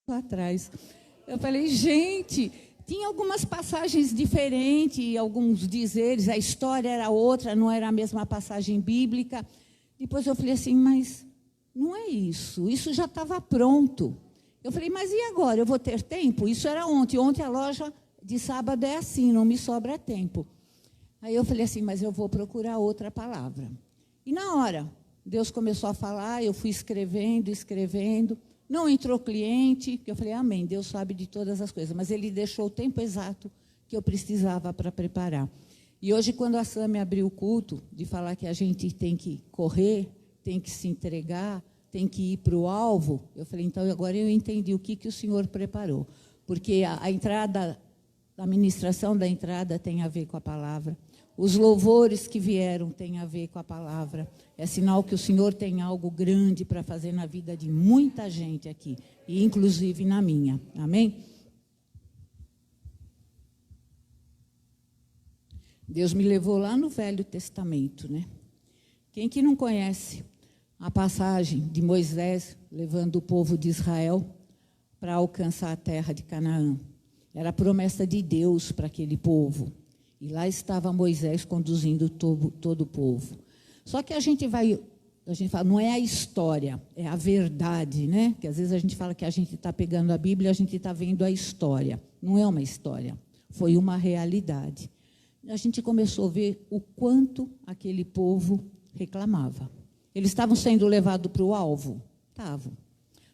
lá atrás. Eu falei, gente, tinha algumas passagens diferentes, alguns dizeres, a história era outra, não era a mesma passagem bíblica. Depois eu falei assim, mas não é isso, isso já estava pronto. Eu falei, mas e agora? Eu vou ter tempo? Isso era ontem. Ontem a loja de sábado é assim, não me sobra tempo. Aí eu falei assim, mas eu vou procurar outra palavra. E na hora, Deus começou a falar, eu fui escrevendo. Não entrou cliente, que eu falei, amém, Deus sabe de todas as coisas. Mas Ele deixou o tempo exato que eu precisava para preparar. E hoje, quando a Sam me abriu o culto, de falar que a gente tem que correr, tem que se entregar, tem que ir para o alvo, eu falei, então agora eu entendi o que o Senhor preparou. Porque a entrada, a ministração da entrada tem a ver com a palavra. Os louvores que vieram têm a ver com a palavra. É sinal que o Senhor tem algo grande para fazer na vida de muita gente aqui, e inclusive na minha. Amém? Deus me levou lá no Velho Testamento, né? Quem que não conhece a passagem de Moisés levando o povo de Israel para alcançar a terra de Canaã? Era a promessa de Deus para aquele povo. E lá estava Moisés conduzindo todo o povo. Só que a gente fala, não é a história, é a verdade, né? Que às vezes a gente fala que a gente está pegando a Bíblia, a gente está vendo a história. Não é uma história, foi uma realidade. A gente começou a ver o quanto aquele povo reclamava. Eles estavam sendo levados para o alvo? Estavam.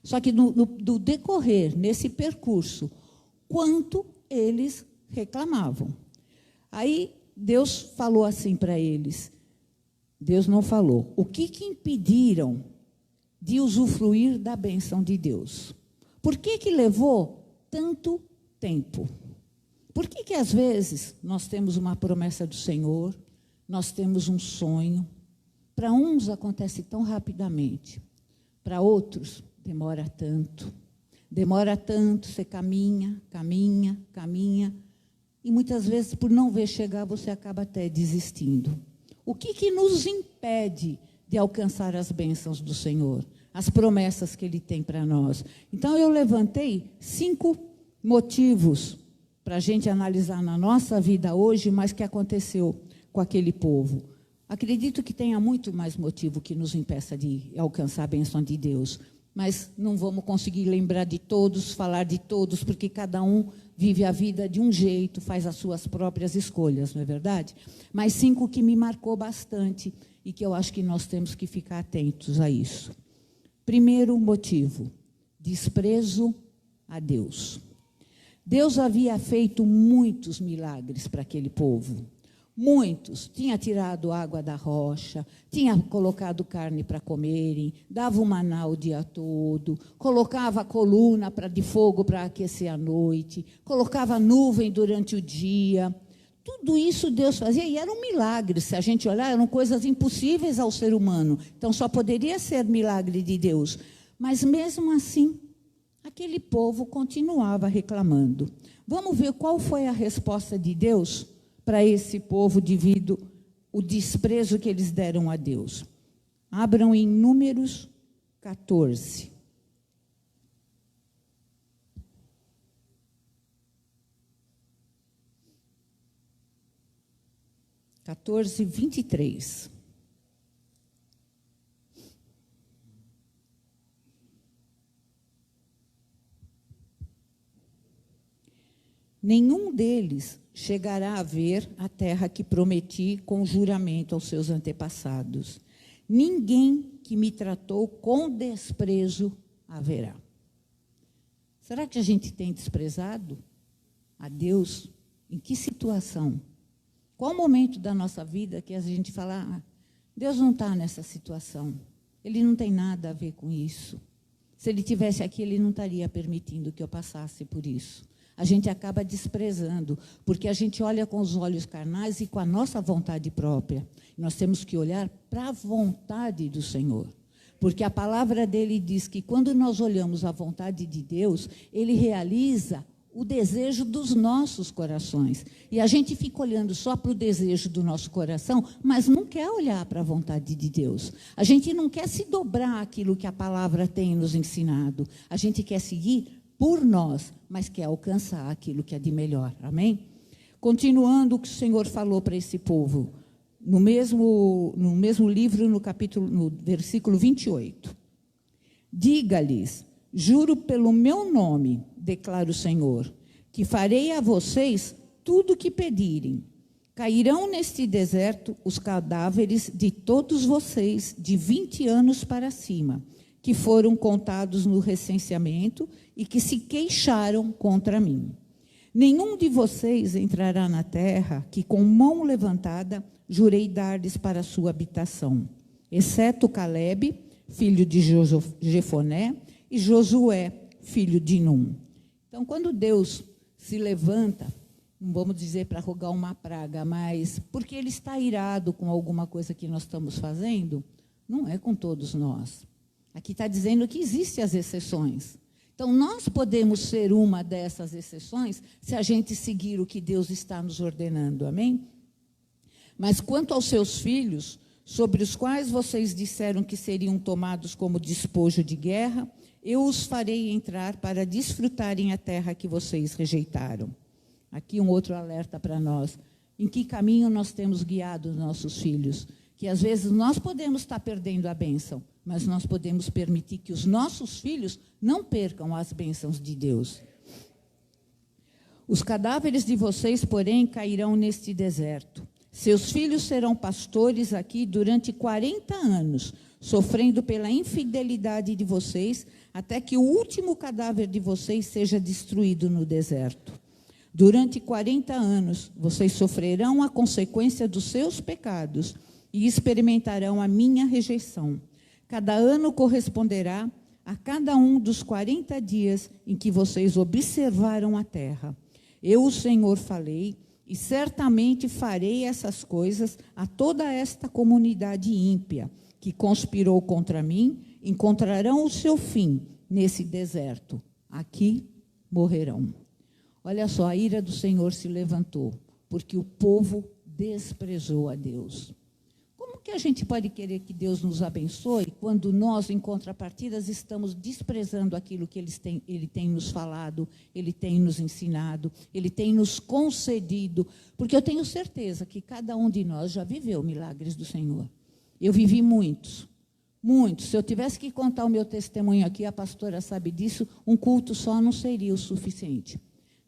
Só que no decorrer, nesse percurso, quanto eles reclamavam. Aí Deus falou assim para eles, Deus não falou, o que impediram de usufruir da bênção de Deus? Por que levou tanto tempo? Por que às vezes nós temos uma promessa do Senhor, nós temos um sonho, para uns acontece tão rapidamente, para outros demora tanto, você caminha, e muitas vezes, por não ver chegar, você acaba até desistindo. O que nos impede de alcançar as bênçãos do Senhor? As promessas que Ele tem para nós. Então, eu levantei 5 motivos para a gente analisar na nossa vida hoje, mas que aconteceu com aquele povo. Acredito que tenha muito mais motivo que nos impeça de alcançar a bênção de Deus. Mas não vamos conseguir lembrar de todos, falar de todos, porque cada um vive a vida de um jeito, faz as suas próprias escolhas, não é verdade? Mas 5 que me marcou bastante e que eu acho que nós temos que ficar atentos a isso. Primeiro motivo, desprezo a Deus. Deus havia feito muitos milagres para aquele povo. Muitos. Tinha tirado água da rocha, tinha colocado carne para comerem, dava o maná o dia todo, colocava a coluna de fogo para aquecer a noite, colocava nuvem durante o dia. Tudo isso Deus fazia e era um milagre. Se a gente olhar, eram coisas impossíveis ao ser humano. Então, só poderia ser milagre de Deus. Mas, mesmo assim, aquele povo continuava reclamando. Vamos ver qual foi a resposta de Deus para esse povo devido ao desprezo que eles deram a Deus. Abram em Números 14. Catorze, 23. Nenhum deles chegará a ver a terra que prometi com juramento aos seus antepassados. Ninguém que me tratou com desprezo haverá. Será que a gente tem desprezado a Deus? Em que situação? Qual momento da nossa vida que a gente fala, Deus não está nessa situação, Ele não tem nada a ver com isso. Se Ele estivesse aqui, Ele não estaria permitindo que eu passasse por isso. A gente acaba desprezando, porque a gente olha com os olhos carnais e com a nossa vontade própria. Nós temos que olhar para a vontade do Senhor. Porque a palavra dele diz que quando nós olhamos a vontade de Deus, Ele realiza o desejo dos nossos corações. E a gente fica olhando só para o desejo do nosso coração, mas não quer olhar para a vontade de Deus. A gente não quer se dobrar aquilo que a palavra tem nos ensinado. A gente quer seguir por nós, mas quer alcançar aquilo que é de melhor. Amém? Continuando o que o Senhor falou para esse povo, no mesmo livro, no versículo 28. Diga-lhes, juro pelo meu nome, declara o Senhor, que farei a vocês tudo o que pedirem. Cairão neste deserto os cadáveres de todos vocês de 20 anos para cima, que foram contados no recenseamento e que se queixaram contra mim. Nenhum de vocês entrará na terra que com mão levantada jurei dar-lhes para a sua habitação, exceto Calebe, filho de Jefoné, e Josué, filho de Num. Então, quando Deus se levanta, não vamos dizer para rogar uma praga, mas porque Ele está irado com alguma coisa que nós estamos fazendo, não é com todos nós. Aqui está dizendo que existem as exceções. Então, nós podemos ser uma dessas exceções se a gente seguir o que Deus está nos ordenando, amém? Mas quanto aos seus filhos, sobre os quais vocês disseram que seriam tomados como despojo de guerra, eu os farei entrar para desfrutarem a terra que vocês rejeitaram. Aqui um outro alerta para nós. Em que caminho nós temos guiado os nossos filhos? Que às vezes nós podemos estar perdendo a bênção, mas nós podemos permitir que os nossos filhos não percam as bênçãos de Deus. Os cadáveres de vocês, porém, cairão neste deserto. Seus filhos serão pastores aqui durante 40 anos, sofrendo pela infidelidade de vocês, até que o último cadáver de vocês seja destruído no deserto. Durante 40 anos, vocês sofrerão a consequência dos seus pecados e experimentarão a minha rejeição. Cada ano corresponderá a cada um dos 40 dias em que vocês observaram a terra. Eu, o Senhor, falei, e certamente farei essas coisas a toda esta comunidade ímpia, que conspirou contra mim, encontrarão o seu fim nesse deserto. Aqui morrerão. Olha só, a ira do Senhor se levantou, porque o povo desprezou a Deus. Como que a gente pode querer que Deus nos abençoe quando nós, em contrapartidas, estamos desprezando aquilo que Ele tem nos falado, Ele tem nos ensinado, Ele tem nos concedido? Porque eu tenho certeza que cada um de nós já viveu milagres do Senhor. Eu vivi muitos, muitos. Se eu tivesse que contar o meu testemunho aqui, a pastora sabe disso, um culto só não seria o suficiente.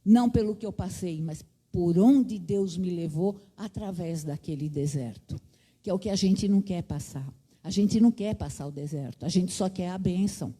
Não pelo que eu passei, mas por onde Deus me levou através daquele deserto. Que é o que a gente não quer passar. A gente não quer passar o deserto, a gente só quer a bênção.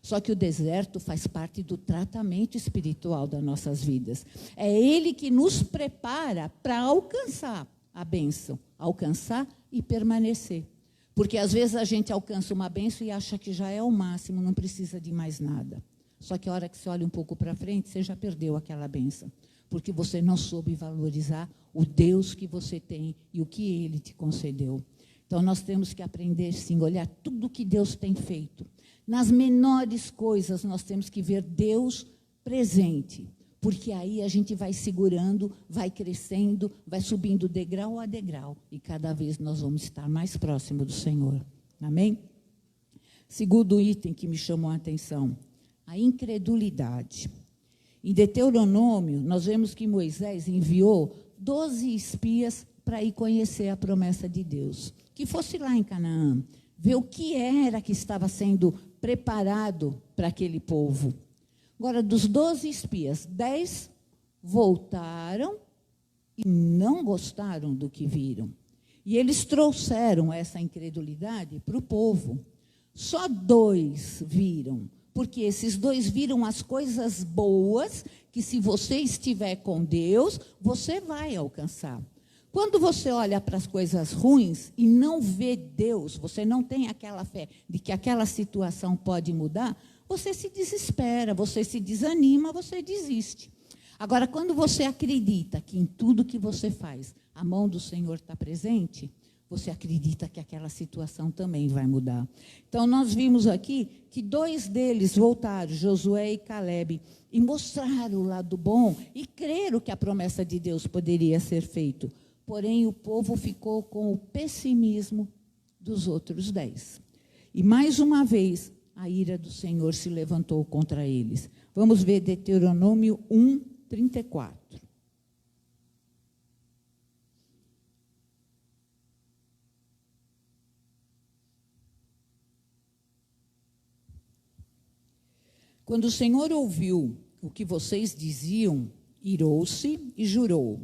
Só que o deserto faz parte do tratamento espiritual das nossas vidas. É Ele que nos prepara para alcançar a bênção, alcançar e permanecer. Porque às vezes a gente alcança uma bênção e acha que já é o máximo, não precisa de mais nada. Só que a hora que você olha um pouco para frente, você já perdeu aquela bênção. Porque você não soube valorizar o Deus que você tem e o que Ele te concedeu. Então, nós temos que aprender, sim, olhar tudo que Deus tem feito. Nas menores coisas, nós temos que ver Deus presente. Porque aí a gente vai segurando, vai crescendo, vai subindo degrau a degrau. E cada vez nós vamos estar mais próximo do Senhor. Amém? Segundo item que me chamou a atenção, a incredulidade. Em Deuteronômio, nós vemos que Moisés enviou 12 espias para ir conhecer a promessa de Deus. Que fosse lá em Canaã, ver o que era que estava sendo preparado para aquele povo. Agora, dos 12 espias, 10 voltaram e não gostaram do que viram. E eles trouxeram essa incredulidade para o povo. Só 2 viram. Porque esses 2 viram as coisas boas, que se você estiver com Deus, você vai alcançar. Quando você olha para as coisas ruins e não vê Deus, você não tem aquela fé de que aquela situação pode mudar, você se desespera, você se desanima, você desiste. Agora, quando você acredita que em tudo que você faz, a mão do Senhor está presente, você acredita que aquela situação também vai mudar. Então, nós vimos aqui que 2 deles voltaram, Josué e Calebe, e mostraram o lado bom e creram que a promessa de Deus poderia ser feita. Porém, o povo ficou com o pessimismo dos outros 10. E, mais uma vez, a ira do Senhor se levantou contra eles. Vamos ver Deuteronômio 1, 34. Quando o Senhor ouviu o que vocês diziam, irou-se e jurou: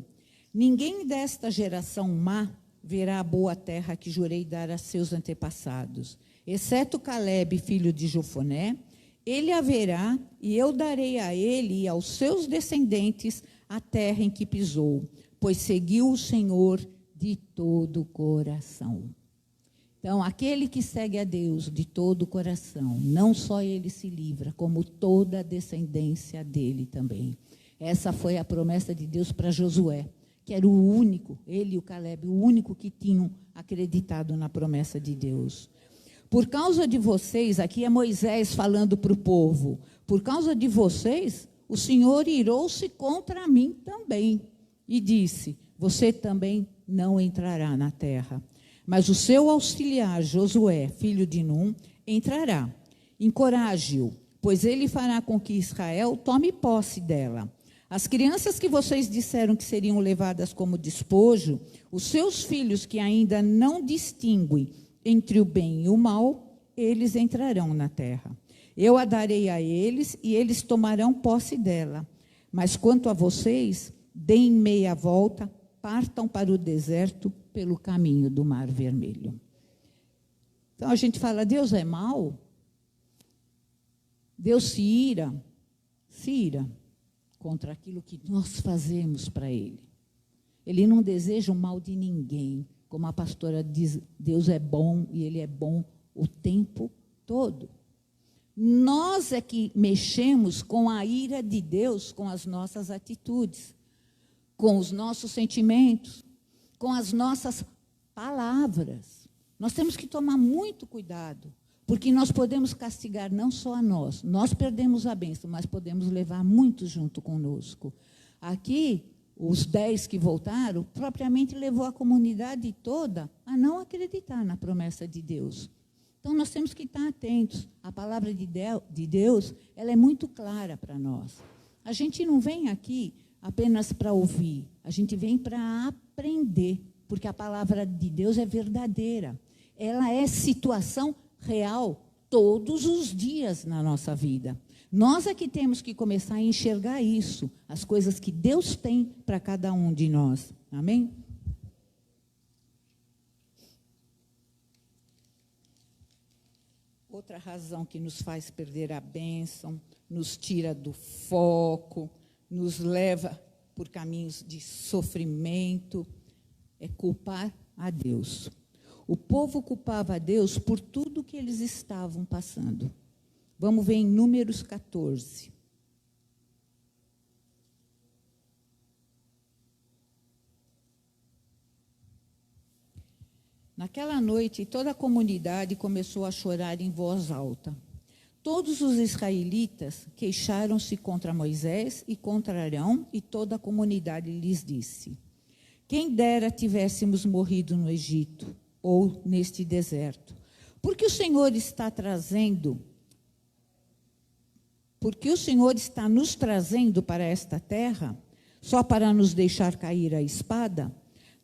ninguém desta geração má verá a boa terra que jurei dar a seus antepassados, exceto Calebe, filho de Jefoné. Ele a verá, e eu darei a ele e aos seus descendentes a terra em que pisou, pois seguiu o Senhor de todo o coração. Então, aquele que segue a Deus de todo o coração, não só ele se livra, como toda a descendência dele também. Essa foi a promessa de Deus para Josué, que era o único, ele e o Calebe, o único que tinham acreditado na promessa de Deus. Por causa de vocês, aqui é Moisés falando para o povo, por causa de vocês, o Senhor irou-se contra mim também, e disse: você também não entrará na terra. Mas o seu auxiliar, Josué, filho de Num, entrará. Encoraje-o, pois ele fará com que Israel tome posse dela. As crianças que vocês disseram que seriam levadas como despojo, os seus filhos que ainda não distinguem entre o bem e o mal, eles entrarão na terra. Eu a darei a eles e eles tomarão posse dela. Mas quanto a vocês, deem meia volta, partam para o deserto pelo caminho do Mar Vermelho. Então a gente fala: Deus é mau? Deus se ira contra aquilo que nós fazemos para Ele. Ele não deseja o mal de ninguém. Como a pastora diz, Deus é bom e Ele é bom o tempo todo. Nós é que mexemos com a ira de Deus, com as nossas atitudes, com os nossos sentimentos, com as nossas palavras. Nós temos que tomar muito cuidado, porque nós podemos castigar não só a nós perdemos a bênção, mas podemos levar muitos junto conosco. Aqui, os 10 que voltaram, propriamente levou a comunidade toda a não acreditar na promessa de Deus. Então, nós temos que estar atentos. A palavra de Deus, ela é muito clara para nós. A gente não vem aqui apenas para ouvir, a gente vem para aprender, porque a palavra de Deus é verdadeira. Ela é situação real todos os dias na nossa vida. Nós é que temos que começar a enxergar isso, as coisas que Deus tem para cada um de nós. Amém? Outra razão que nos faz perder a bênção, nos tira do foco, nos leva por caminhos de sofrimento, é culpar a Deus. O povo culpava a Deus por tudo que eles estavam passando. Vamos ver em Números 14. Naquela noite, toda a comunidade começou a chorar em voz alta. Todos os israelitas queixaram-se contra Moisés e contra Arão, e toda a comunidade lhes disse: quem dera tivéssemos morrido no Egito ou neste deserto. Porque o Senhor está nos trazendo para esta terra, só para nos deixar cair a espada?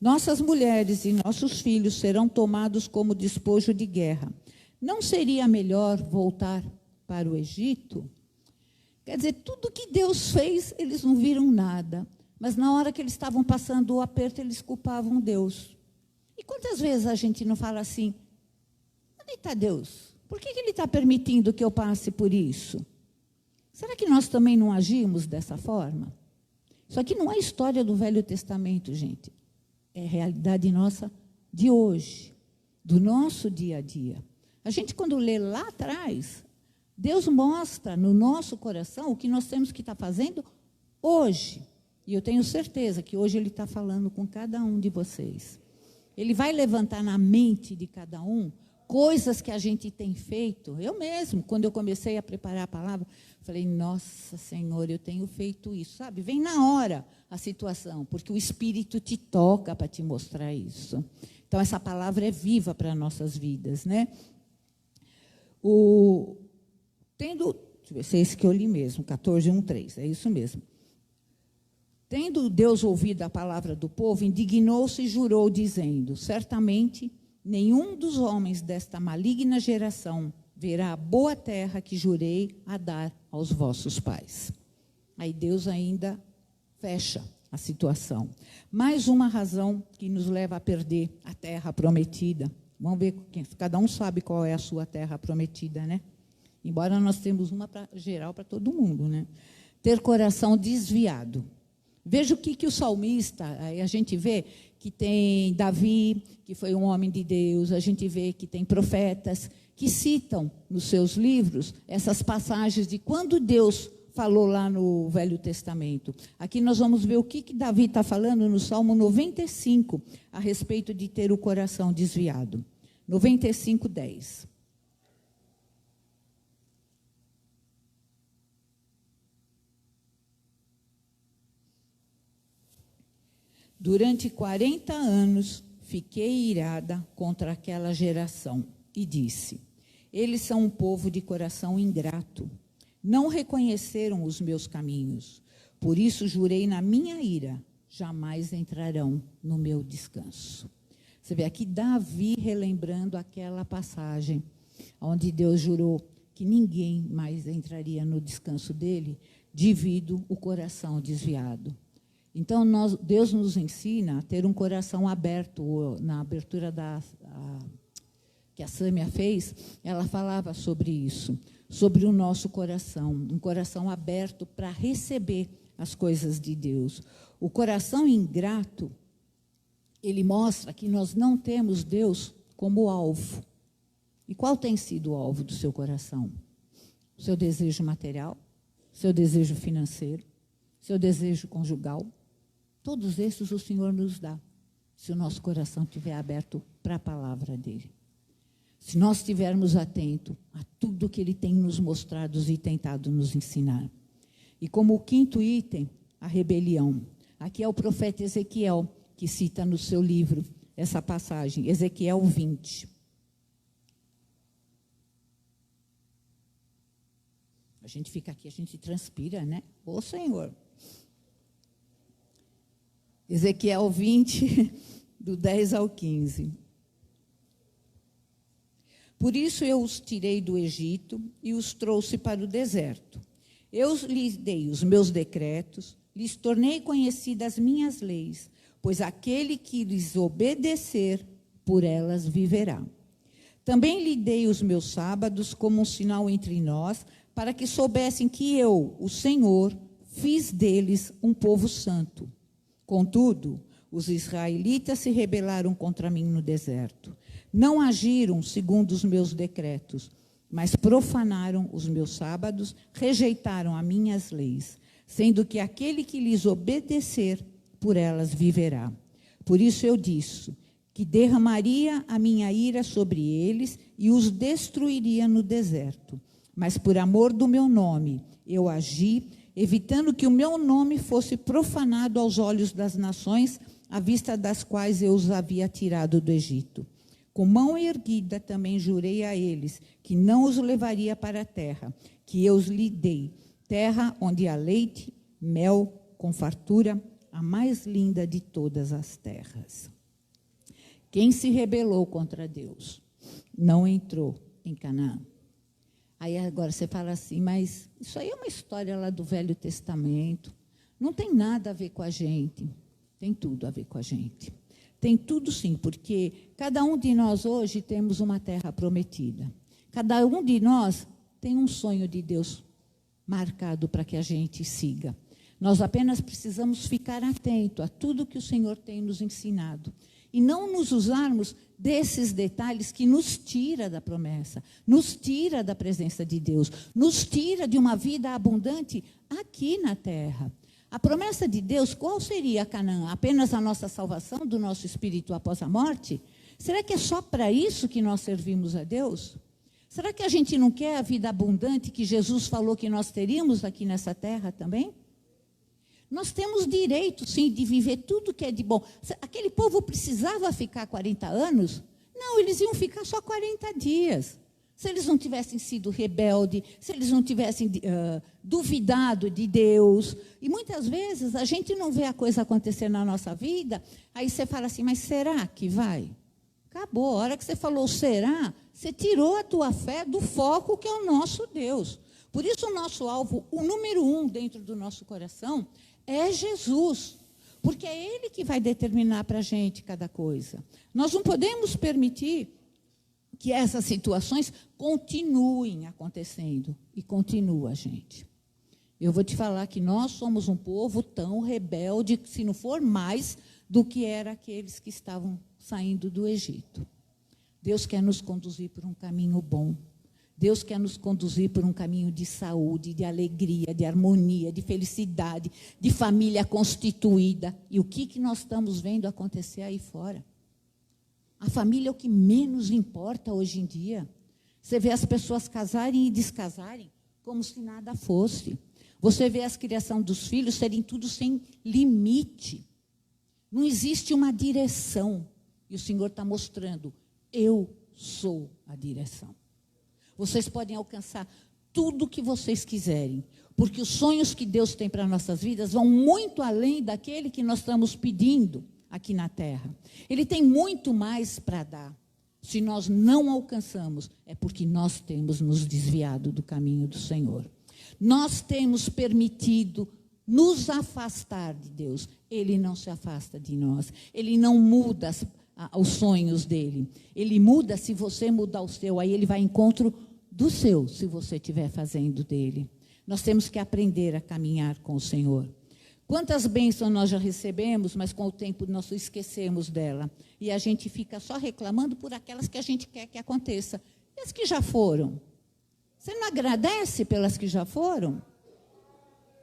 Nossas mulheres e nossos filhos serão tomados como despojo de guerra. Não seria melhor voltar para o Egito? Quer dizer, tudo que Deus fez, eles não viram nada. Mas na hora que eles estavam passando o aperto, eles culpavam Deus. E quantas vezes a gente não fala assim: onde está Deus? Por que Ele está permitindo que eu passe por isso? Será que nós também não agimos dessa forma? Isso aqui não é história do Velho Testamento, gente. É realidade nossa de hoje, do nosso dia a dia. A gente, quando lê lá atrás, Deus mostra no nosso coração o que nós temos que estar fazendo hoje. E eu tenho certeza que hoje Ele está falando com cada um de vocês. Ele vai levantar na mente de cada um coisas que a gente tem feito. Eu mesmo, quando eu comecei a preparar a palavra, falei: nossa, Senhor, eu tenho feito isso. Sabe, vem na hora a situação, porque o Espírito te toca para te mostrar isso. Então, essa palavra é viva para nossas vidas, né? Deixa eu ver se é esse que eu li mesmo, 14:1-3, é isso mesmo. Tendo Deus ouvido a palavra do povo, indignou-se e jurou, dizendo: certamente nenhum dos homens desta maligna geração verá a boa terra que jurei a dar aos vossos pais. Aí Deus ainda fecha a situação. Mais uma razão que nos leva a perder a terra prometida. Vamos ver, cada um sabe qual é a sua terra prometida, né? Embora nós temos uma geral para todo mundo, né? Ter coração desviado. Veja o que o salmista, aí a gente vê que tem Davi, que foi um homem de Deus, a gente vê que tem profetas que citam nos seus livros essas passagens de quando Deus falou lá no Velho Testamento. Aqui nós vamos ver o que Davi está falando no Salmo 95, a respeito de ter o coração desviado. 95:10. Durante 40 anos fiquei irada contra aquela geração e disse: eles são um povo de coração ingrato. Não reconheceram os meus caminhos. Por isso jurei na minha ira: jamais entrarão no meu descanso. Você vê aqui Davi relembrando aquela passagem onde Deus jurou que ninguém mais entraria no descanso dele devido ao coração desviado. Então, Deus nos ensina a ter um coração aberto. Na abertura que a Sâmia fez, ela falava sobre isso, sobre o nosso coração, um coração aberto para receber as coisas de Deus. O coração ingrato, ele mostra que nós não temos Deus como alvo. E qual tem sido o alvo do seu coração? O seu desejo material? Seu desejo financeiro? Seu desejo conjugal? Todos esses o Senhor nos dá, se o nosso coração estiver aberto para a palavra dele. Se nós estivermos atentos a tudo que ele tem nos mostrado e tentado nos ensinar. E como o quinto item, a rebelião. Aqui é o profeta Ezequiel, que cita no seu livro essa passagem, Ezequiel 20. A gente fica aqui, a gente transpira, né? Ô Senhor! Ezequiel 20, do 10 ao 15. Por isso eu os tirei do Egito e os trouxe para o deserto. Eu lhes dei os meus decretos, lhes tornei conhecidas as minhas leis, pois aquele que lhes obedecer, por elas viverá. Também lhe dei os meus sábados como um sinal entre nós, para que soubessem que eu, o Senhor, fiz deles um povo santo. Contudo, os israelitas se rebelaram contra mim no deserto. Não agiram segundo os meus decretos, mas profanaram os meus sábados, rejeitaram as minhas leis, sendo que aquele que lhes obedecer, por elas viverá. Por isso eu disse que derramaria a minha ira sobre eles e os destruiria no deserto. Mas por amor do meu nome, eu agi, evitando que o meu nome fosse profanado aos olhos das nações, à vista das quais eu os havia tirado do Egito. Com mão erguida também jurei a eles que não os levaria para a terra, que eu lhes dei, terra onde há leite, mel, com fartura, a mais linda de todas as terras. Quem se rebelou contra Deus não entrou em Canaã. Aí agora você fala assim, mas isso aí é uma história lá do Velho Testamento, não tem nada a ver com a gente. Tem tudo a ver com a gente. Tem tudo sim, porque cada um de nós hoje temos uma terra prometida. Cada um de nós tem um sonho de Deus marcado para que a gente siga. Nós apenas precisamos ficar atento a tudo que o Senhor tem nos ensinado. E não nos usarmos desses detalhes que nos tira da promessa, nos tira da presença de Deus, nos tira de uma vida abundante aqui na terra. A promessa de Deus, qual seria, Canaã? Apenas a nossa salvação do nosso espírito após a morte? Será que é só para isso que nós servimos a Deus? Será que a gente não quer a vida abundante que Jesus falou que nós teríamos aqui nessa terra também? Nós temos direito, sim, de viver tudo que é de bom. Aquele povo precisava ficar 40 anos? Não, eles iam ficar só 40 dias. Se eles não tivessem sido rebeldes, se eles não tivessem duvidado de Deus. E muitas vezes a gente não vê a coisa acontecer na nossa vida, aí você fala assim, mas será que vai? Acabou. A hora que você falou será, você tirou a tua fé do foco que é o nosso Deus. Por isso o nosso alvo, o número 1 dentro do nosso coração, é Jesus. Porque é Ele que vai determinar para a gente cada coisa. Nós não podemos permitir que essas situações continuem acontecendo. E continua, gente. Eu vou te falar que nós somos um povo tão rebelde, se não for mais, do que eram aqueles que estavam saindo do Egito. Deus quer nos conduzir por um caminho bom. Deus quer nos conduzir por um caminho de saúde, de alegria, de harmonia, de felicidade, de família constituída. E o que nós estamos vendo acontecer aí fora? A família é o que menos importa hoje em dia. Você vê as pessoas casarem e descasarem como se nada fosse. Você vê a criação dos filhos serem tudo sem limite. Não existe uma direção. E o Senhor está mostrando, eu sou a direção. Vocês podem alcançar tudo o que vocês quiserem, porque os sonhos que Deus tem para nossas vidas vão muito além daquele que nós estamos pedindo aqui na terra. Ele tem muito mais para dar. Se nós não alcançamos, é porque nós temos nos desviado do caminho do Senhor. Nós temos permitido nos afastar de Deus. Ele não se afasta de nós. Ele não muda os sonhos dele. Ele muda se você mudar o seu. Aí ele vai ao encontro do seu, se você estiver fazendo dele. Nós temos que aprender a caminhar com o Senhor. Quantas bênçãos nós já recebemos, mas com o tempo nós esquecemos dela. E a gente fica só reclamando por aquelas que a gente quer que aconteça. E as que já foram? Você não agradece pelas que já foram?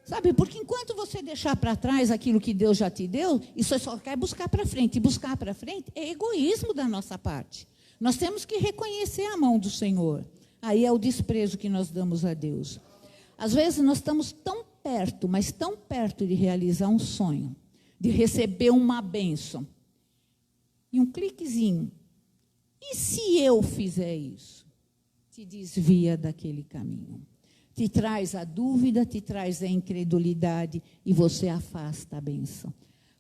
Sabe, porque enquanto você deixar para trás aquilo que Deus já te deu, e você só quer buscar para frente. E buscar para frente é egoísmo da nossa parte. Nós temos que reconhecer a mão do Senhor. Aí é o desprezo que nós damos a Deus. Às vezes nós estamos tão perto, mas tão perto de realizar um sonho, de receber uma bênção. E um cliquezinho. E se eu fizer isso? Te desvia daquele caminho. Te traz a dúvida, te traz a incredulidade e você afasta a bênção.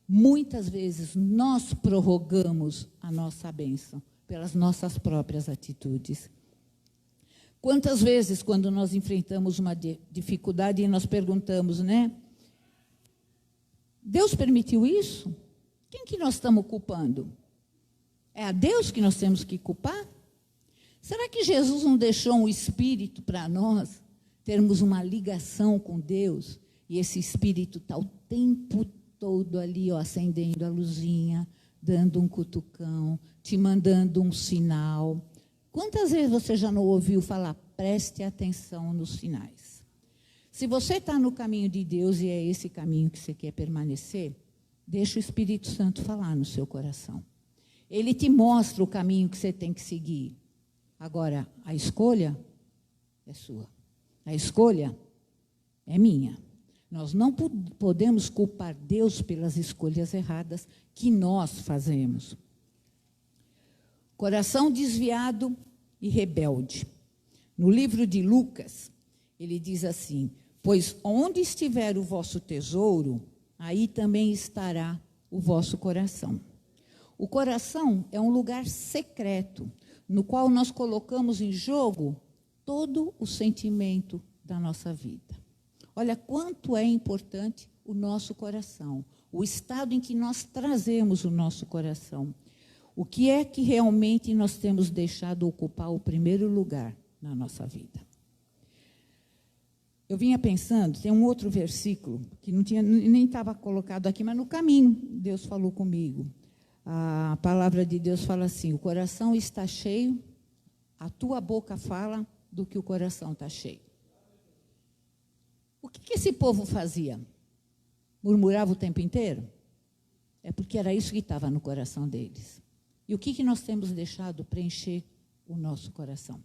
Muitas vezes nós prorrogamos a nossa bênção pelas nossas próprias atitudes. Quantas vezes, quando nós enfrentamos uma dificuldade e nós perguntamos, né? Deus permitiu isso? Quem que nós estamos culpando? É a Deus que nós temos que culpar? Será que Jesus não deixou um Espírito para nós termos uma ligação com Deus? E esse Espírito está o tempo todo ali, ó, acendendo a luzinha, dando um cutucão, te mandando um sinal. Quantas vezes você já não ouviu falar, preste atenção nos sinais? Se você está no caminho de Deus e é esse caminho que você quer permanecer, deixa o Espírito Santo falar no seu coração. Ele te mostra o caminho que você tem que seguir. Agora, a escolha é sua. A escolha é minha. Nós não podemos culpar Deus pelas escolhas erradas que nós fazemos. Coração desviado e rebelde. No livro de Lucas, ele diz assim, pois onde estiver o vosso tesouro, aí também estará o vosso coração. O coração é um lugar secreto, no qual nós colocamos em jogo todo o sentimento da nossa vida. Olha quanto é importante o nosso coração, o estado em que nós trazemos o nosso coração. O que é que realmente nós temos deixado ocupar o primeiro lugar na nossa vida? Eu vinha pensando, tem um outro versículo, que nem estava colocado aqui, mas no caminho Deus falou comigo. A palavra de Deus fala assim, o coração está cheio, a tua boca fala do que o coração está cheio. O que esse povo fazia? Murmurava o tempo inteiro? É porque era isso que estava no coração deles. E o que nós temos deixado preencher o nosso coração?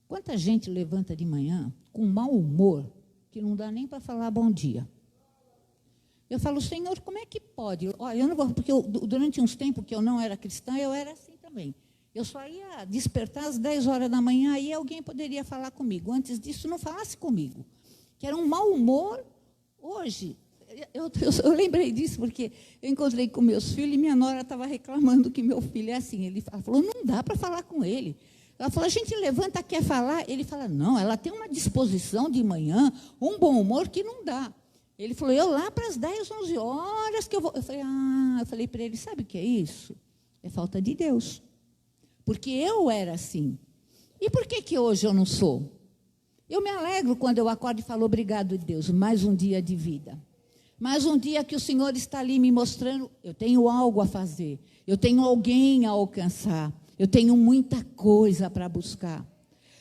Quanta gente levanta de manhã com mau humor, que não dá nem para falar bom dia. Eu falo, Senhor, como é que pode? Olha, eu não vou, porque durante uns tempos que eu não era cristã, eu era assim também. Eu só ia despertar às 10 horas da manhã, aí alguém poderia falar comigo. Antes disso, não falasse comigo. Que era um mau humor. Hoje, eu lembrei disso porque eu encontrei com meus filhos e minha nora estava reclamando que meu filho é assim. Ela falou, não dá para falar com ele. Ela falou, a gente levanta, quer falar? Ele fala, não, ela tem uma disposição de manhã, um bom humor que não dá. Ele falou, eu lá para as 10, 11 horas que eu vou. Eu falei para ele, sabe o que é isso? É falta de Deus. Porque eu era assim. E por que hoje eu não sou? Eu me alegro quando eu acordo e falo, obrigado, Deus, mais um dia de vida. Mais um dia que o Senhor está ali me mostrando, eu tenho algo a fazer, eu tenho alguém a alcançar, eu tenho muita coisa para buscar.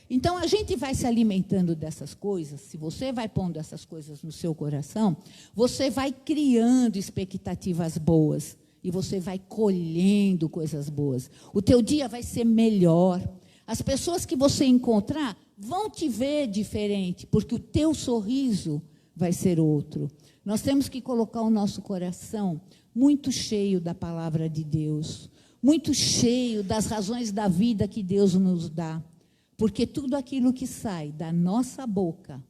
Então, a gente vai se alimentando dessas coisas, se você vai pondo essas coisas no seu coração, você vai criando expectativas boas e você vai colhendo coisas boas. O teu dia vai ser melhor. As pessoas que você encontrar vão te ver diferente, porque o teu sorriso vai ser outro. Nós temos que colocar o nosso coração muito cheio da palavra de Deus, muito cheio das razões da vida que Deus nos dá. Porque tudo aquilo que sai da nossa boca,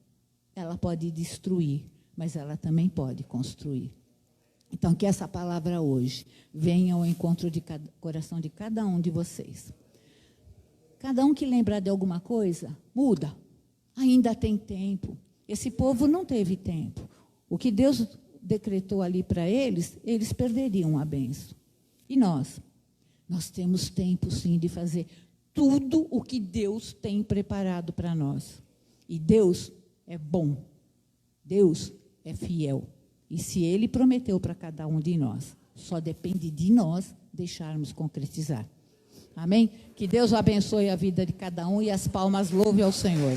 ela pode destruir, mas ela também pode construir. Então, que essa palavra hoje venha ao encontro do coração de cada um de vocês. Cada um que lembrar de alguma coisa, muda. Ainda tem tempo. Esse povo não teve tempo. O que Deus decretou ali para eles, eles perderiam a bênção. E nós? Nós temos tempo, sim, de fazer tudo o que Deus tem preparado para nós. E Deus é bom. Deus é fiel. E se Ele prometeu para cada um de nós, só depende de nós deixarmos concretizar. Amém? Que Deus abençoe a vida de cada um e as palmas louve ao Senhor.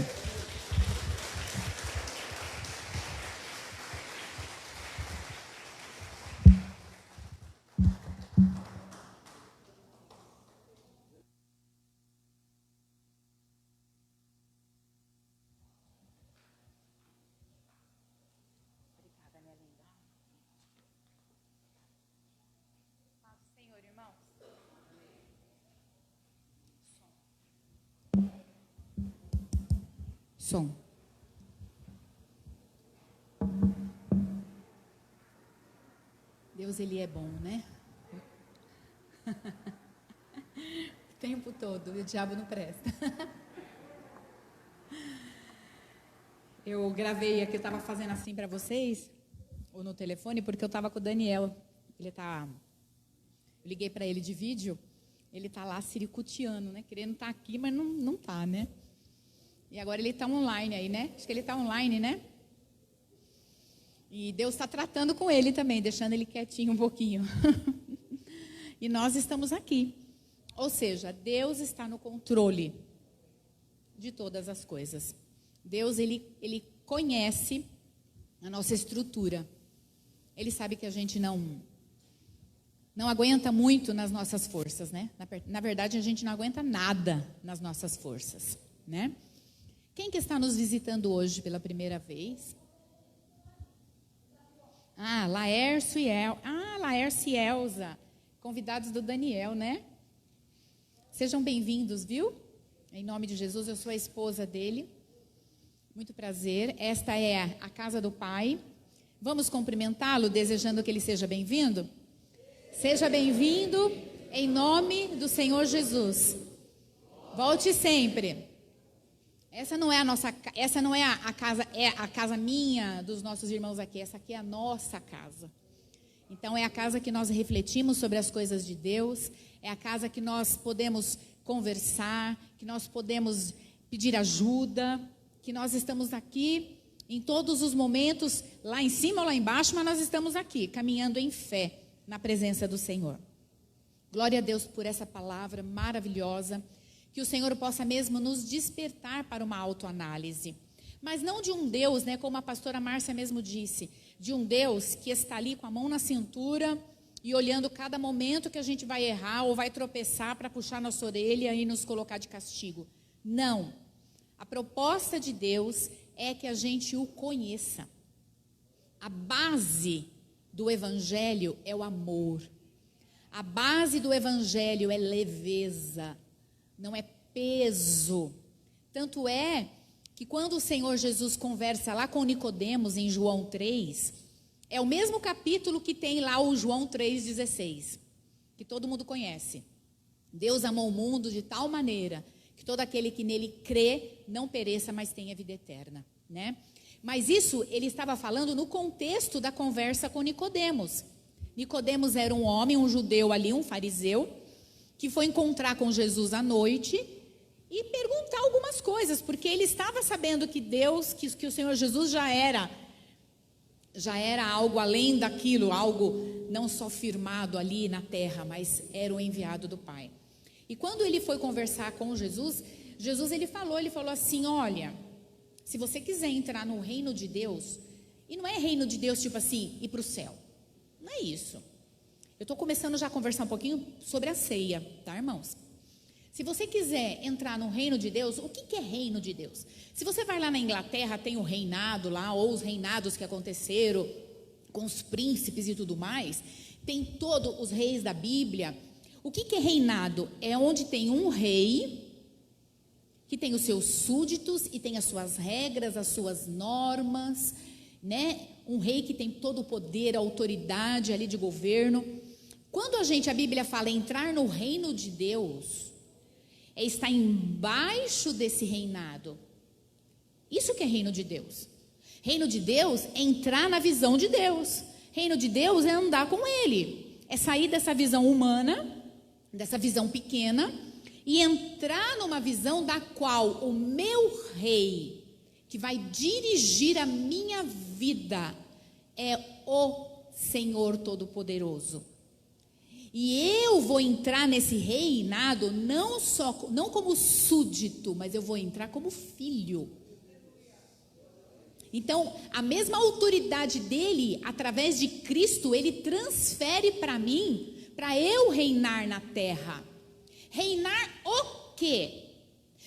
Som. Deus, Ele é bom, né? O tempo todo, o diabo não presta. Eu gravei aqui, eu estava fazendo assim para vocês, ou no telefone, porque eu estava com o Daniel. Eu liguei para ele de vídeo, ele está lá siricuteando, né? Querendo estar aqui, mas não está, né? E agora ele está online aí, né? Acho que ele está online, né? E Deus está tratando com ele também, deixando ele quietinho um pouquinho. E nós estamos aqui. Ou seja, Deus está no controle de todas as coisas. Deus, ele conhece a nossa estrutura. Ele sabe que a gente não aguenta muito nas nossas forças, né? Na verdade, a gente não aguenta nada nas nossas forças, né? Quem que está nos visitando hoje pela primeira vez? Laércio e Elza, convidados do Daniel, né? Sejam bem-vindos, viu? Em nome de Jesus, eu sou a esposa dele. Muito prazer. Esta é a casa do Pai. Vamos cumprimentá-lo, desejando que ele seja bem-vindo? Seja bem-vindo em nome do Senhor Jesus. Volte sempre. Essa não é a casa, é a casa minha, dos nossos irmãos aqui. Essa aqui é a nossa casa. Então, é a casa que nós refletimos sobre as coisas de Deus. É a casa que nós podemos conversar, que nós podemos pedir ajuda, que nós estamos aqui em todos os momentos, lá em cima ou lá embaixo, mas nós estamos aqui, caminhando em fé, na presença do Senhor. Glória a Deus por essa palavra maravilhosa. Que o Senhor possa mesmo nos despertar para uma autoanálise. Mas não de um Deus, né, como a pastora Márcia mesmo disse, de um Deus que está ali com a mão na cintura e olhando cada momento que a gente vai errar ou vai tropeçar para puxar nossa orelha e nos colocar de castigo. Não. A proposta de Deus é que a gente o conheça. A base do Evangelho é o amor. A base do Evangelho é leveza. não é peso. Tanto é que quando o Senhor Jesus conversa lá com Nicodemos em João 3, é o mesmo capítulo que tem lá o João 3,16, que todo mundo conhece. Deus amou o mundo de tal maneira que todo aquele que nele crê não pereça, mas tenha vida eterna, né? Mas isso ele estava falando no contexto da conversa com Nicodemos. Nicodemos era um homem, um judeu ali, um fariseu, que foi encontrar com Jesus à noite e perguntar algumas coisas, porque ele estava sabendo que Deus, que o Senhor Jesus já era algo além daquilo, algo não só firmado ali na terra, mas era o enviado do Pai. E quando ele foi conversar com Jesus ele falou assim, olha, se você quiser entrar no reino de Deus, e não é reino de Deus tipo assim, ir para o céu, não é isso. Eu estou começando já a conversar um pouquinho sobre a ceia, tá, irmãos? Se você quiser entrar no reino de Deus, o que é reino de Deus? Se você vai lá na Inglaterra, tem o reinado lá, ou os reinados que aconteceram com os príncipes e tudo mais, tem todos os reis da Bíblia. O que é reinado? É onde tem um rei que tem os seus súditos e tem as suas regras, as suas normas, né? Um rei que tem todo o poder, a autoridade ali de governo. Quando a Bíblia fala em entrar no reino de Deus, é estar embaixo desse reinado. Isso que é reino de Deus. Reino de Deus é entrar na visão de Deus. Reino de Deus é andar com Ele. É sair dessa visão humana, dessa visão pequena, e entrar numa visão da qual o meu rei, que vai dirigir a minha vida, é o Senhor Todo-Poderoso. E eu vou entrar nesse reinado não como súdito, mas eu vou entrar como filho. Então, a mesma autoridade dele, através de Cristo, ele transfere para mim, para eu reinar na terra. Reinar o quê?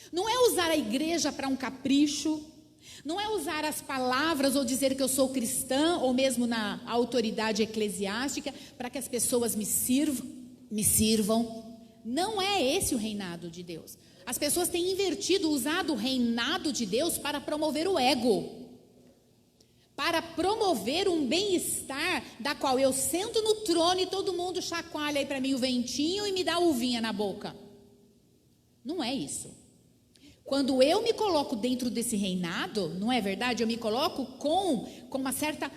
Não é usar a igreja para um capricho, não é usar as palavras ou dizer que eu sou cristã, ou mesmo na autoridade eclesiástica, para que as pessoas me sirvam. Não é esse o reinado de Deus. As pessoas têm invertido, usado o reinado de Deus para promover o ego, para promover um bem-estar, da qual eu sento no trono e todo mundo chacoalha aí para mim o ventinho e me dá uvinha na boca. Não é isso. Quando eu me coloco dentro desse reinado, não é verdade? Eu me coloco com uma certa...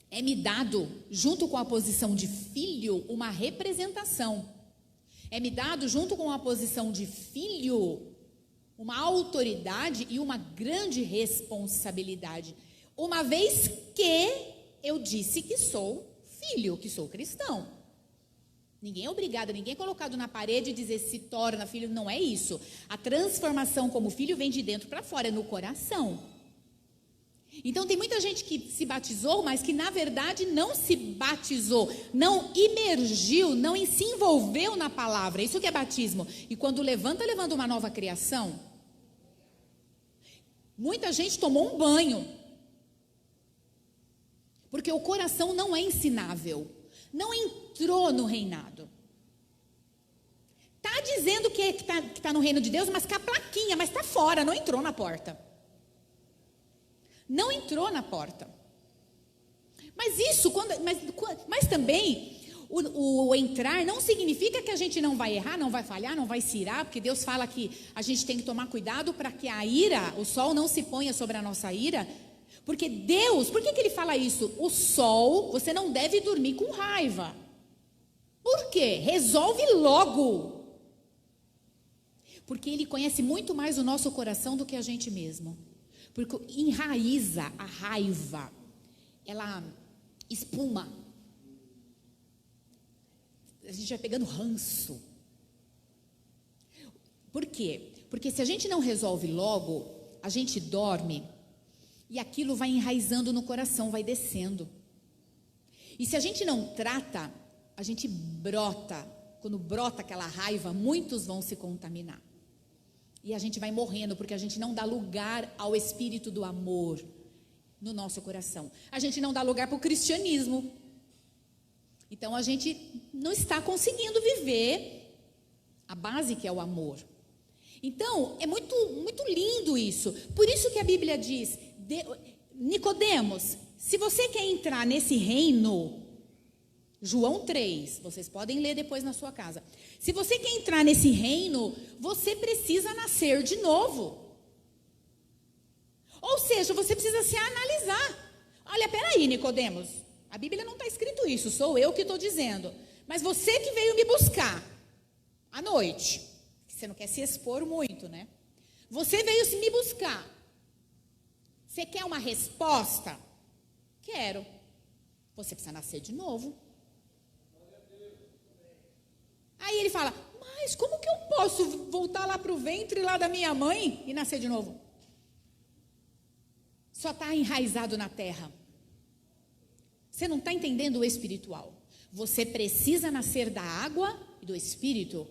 É me dado, junto com a posição de filho, uma representação. É me dado, junto com a posição de filho, uma autoridade e uma grande responsabilidade. Uma vez que eu disse que sou filho, que sou cristão. Ninguém é obrigado, ninguém é colocado na parede e dizer se torna filho, não é isso. A transformação como filho vem de dentro para fora, é no coração. Então tem muita gente que se batizou, mas que na verdade não se batizou, não imergiu, não se envolveu na palavra. Isso que é batismo. E quando levanta uma nova criação. Muita gente tomou um banho. Porque o coração não é ensinável. Não entrou no reinado. Está dizendo que está no reino de Deus, mas com a plaquinha, mas está fora, não entrou na porta. Não entrou na porta. Mas isso, mas também, o entrar não significa que a gente não vai errar, não vai falhar, não vai se irar, porque Deus fala que a gente tem que tomar cuidado para que a ira, o sol não se ponha sobre a nossa ira. Porque Deus, por que ele fala isso? O sol, você não deve dormir com raiva. Por quê? Resolve logo. Porque Ele conhece muito mais o nosso coração do que a gente mesmo. Porque enraiza a raiva, ela espuma. A gente vai pegando ranço. Por quê? Porque se a gente não resolve logo, a gente dorme. E aquilo vai enraizando no coração, vai descendo. E se a gente não trata, a gente brota. Quando brota aquela raiva, muitos vão se contaminar. E a gente vai morrendo, porque a gente não dá lugar ao espírito do amor no nosso coração. A gente não dá lugar para o cristianismo. Então a gente não está conseguindo viver a base que é o amor. Então, é muito, muito lindo isso. Por isso que a Bíblia diz, Nicodemos, se você quer entrar nesse reino, João 3, vocês podem ler depois na sua casa. Se você quer entrar nesse reino, você precisa nascer de novo. Ou seja, você precisa se analisar. Olha, peraí, Nicodemos, a Bíblia não está escrito isso, sou eu que estou dizendo. Mas você que veio me buscar à noite, você não quer se expor muito, né? Você veio me buscar. Você quer uma resposta? Quero. Você precisa nascer de novo. Aí ele fala, mas como que eu posso voltar lá para o ventre lá da minha mãe e nascer de novo? Só está enraizado na terra. Você não está entendendo o espiritual. Você precisa nascer da água e do Espírito.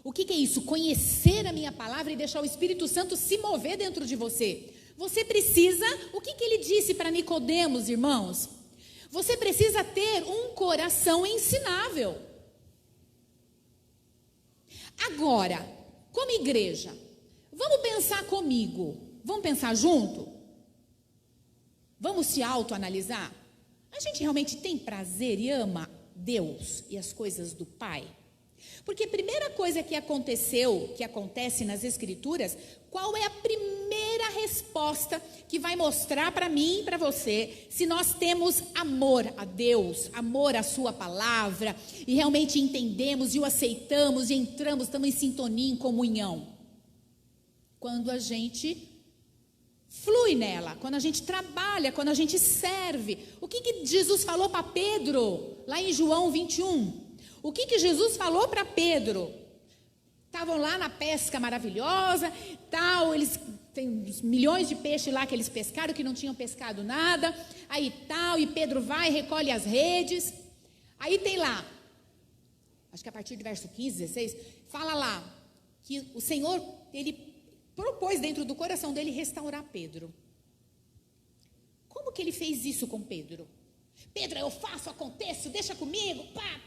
O que é isso? Conhecer a minha palavra e deixar o Espírito Santo se mover dentro de você. Você precisa, o que ele disse para Nicodemos, irmãos? Você precisa ter um coração ensinável. Agora, como igreja, vamos pensar comigo, vamos pensar junto? Vamos se autoanalisar? A gente realmente tem prazer e ama Deus e as coisas do Pai? Porque a primeira coisa que acontece nas Escrituras, qual é a primeira resposta que vai mostrar para mim e para você se nós temos amor a Deus, amor à sua palavra, e realmente entendemos e o aceitamos e entramos, estamos em sintonia, em comunhão? Quando a gente flui nela, quando a gente trabalha, quando a gente serve. O que Jesus falou para Pedro, lá em João 21? O que Jesus falou para Pedro? Estavam lá na pesca maravilhosa, tal, eles tem milhões de peixes lá que eles pescaram, que não tinham pescado nada, aí tal, e Pedro vai, recolhe as redes, aí tem lá, acho que a partir do verso 15, 16, fala lá, que o Senhor, ele propôs dentro do coração dele restaurar Pedro. Como que ele fez isso com Pedro? Pedro, eu faço, aconteço, deixa comigo, pá.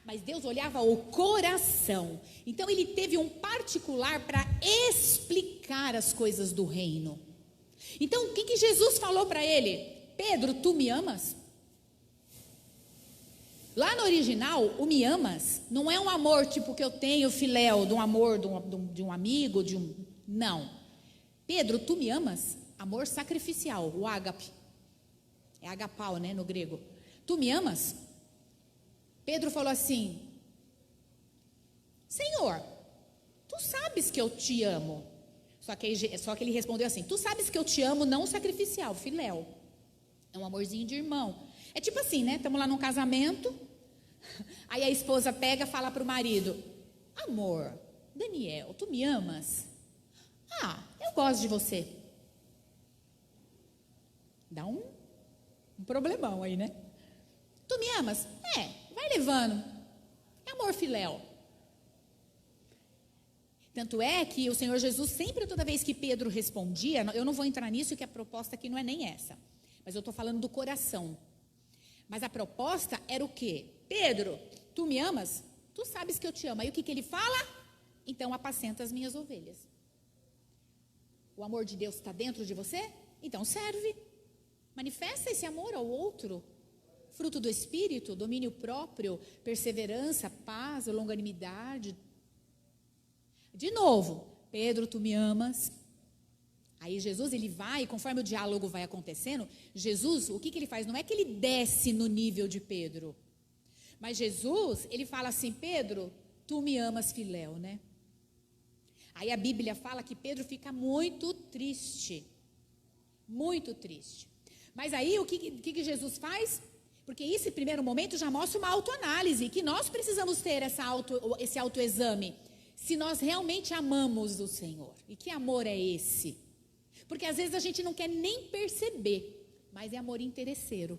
Mas Deus olhava o coração. Então ele teve um particular para explicar as coisas do reino. Então o que Jesus falou para ele? Pedro, tu me amas? Lá no original, o me amas não é um amor tipo que eu tenho filéu, de um amor de um amigo, não. Pedro, tu me amas? Amor sacrificial, o ágape. É agapau, né, no grego. Tu me amas? Pedro falou assim, Senhor, tu sabes que eu te amo. Só que ele respondeu assim, tu sabes que eu te amo não sacrificial, filéu. É um amorzinho de irmão. É tipo assim, né? Estamos lá num casamento, aí a esposa pega e fala para o marido, amor, Daniel, tu me amas? Ah, eu gosto de você. Dá um problemão aí, né? Tu me amas? Vai levando. É amor filéu. Tanto é que o Senhor Jesus sempre, toda vez que Pedro respondia, eu não vou entrar nisso, que a proposta aqui não é nem essa, mas eu estou falando do coração. Mas a proposta era o quê? Pedro, tu me amas? Tu sabes que eu te amo. Aí o que ele fala? Então apacenta as minhas ovelhas. O amor de Deus está dentro de você? Então serve. Manifesta esse amor ao outro. Fruto do Espírito, domínio próprio, perseverança, paz, longanimidade. De novo, Pedro, tu me amas? Aí Jesus, ele vai, conforme o diálogo vai acontecendo, Jesus, o que ele faz? Não é que ele desce no nível de Pedro, mas Jesus, ele fala assim, Pedro, tu me amas filéu, né? Aí a Bíblia fala que Pedro fica muito triste, muito triste. Mas aí o que Jesus faz? Porque esse primeiro momento já mostra uma autoanálise, que nós precisamos ter esse autoexame, se nós realmente amamos o Senhor. E que amor é esse? Porque às vezes a gente não quer nem perceber, mas é amor interesseiro.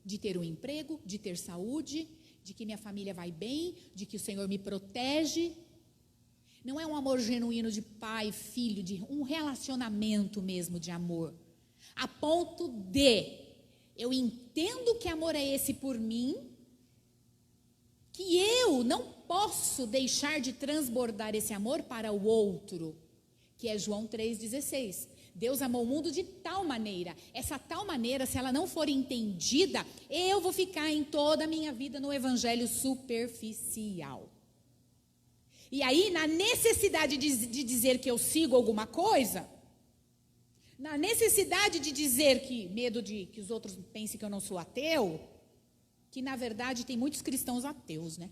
De ter um emprego, de ter saúde, de que minha família vai bem, de que o Senhor me protege. Não é um amor genuíno de pai, filho, de um relacionamento mesmo de amor. A ponto de eu entendo que amor é esse por mim, que eu não posso deixar de transbordar esse amor para o outro, que é João 3,16. Deus amou o mundo de tal maneira, essa tal maneira, se ela não for entendida, eu vou ficar em toda a minha vida no evangelho superficial. E aí, na necessidade de dizer que eu sigo alguma coisa, na necessidade de dizer que, medo de que os outros pensem que eu não sou ateu, que na verdade tem muitos cristãos ateus, né?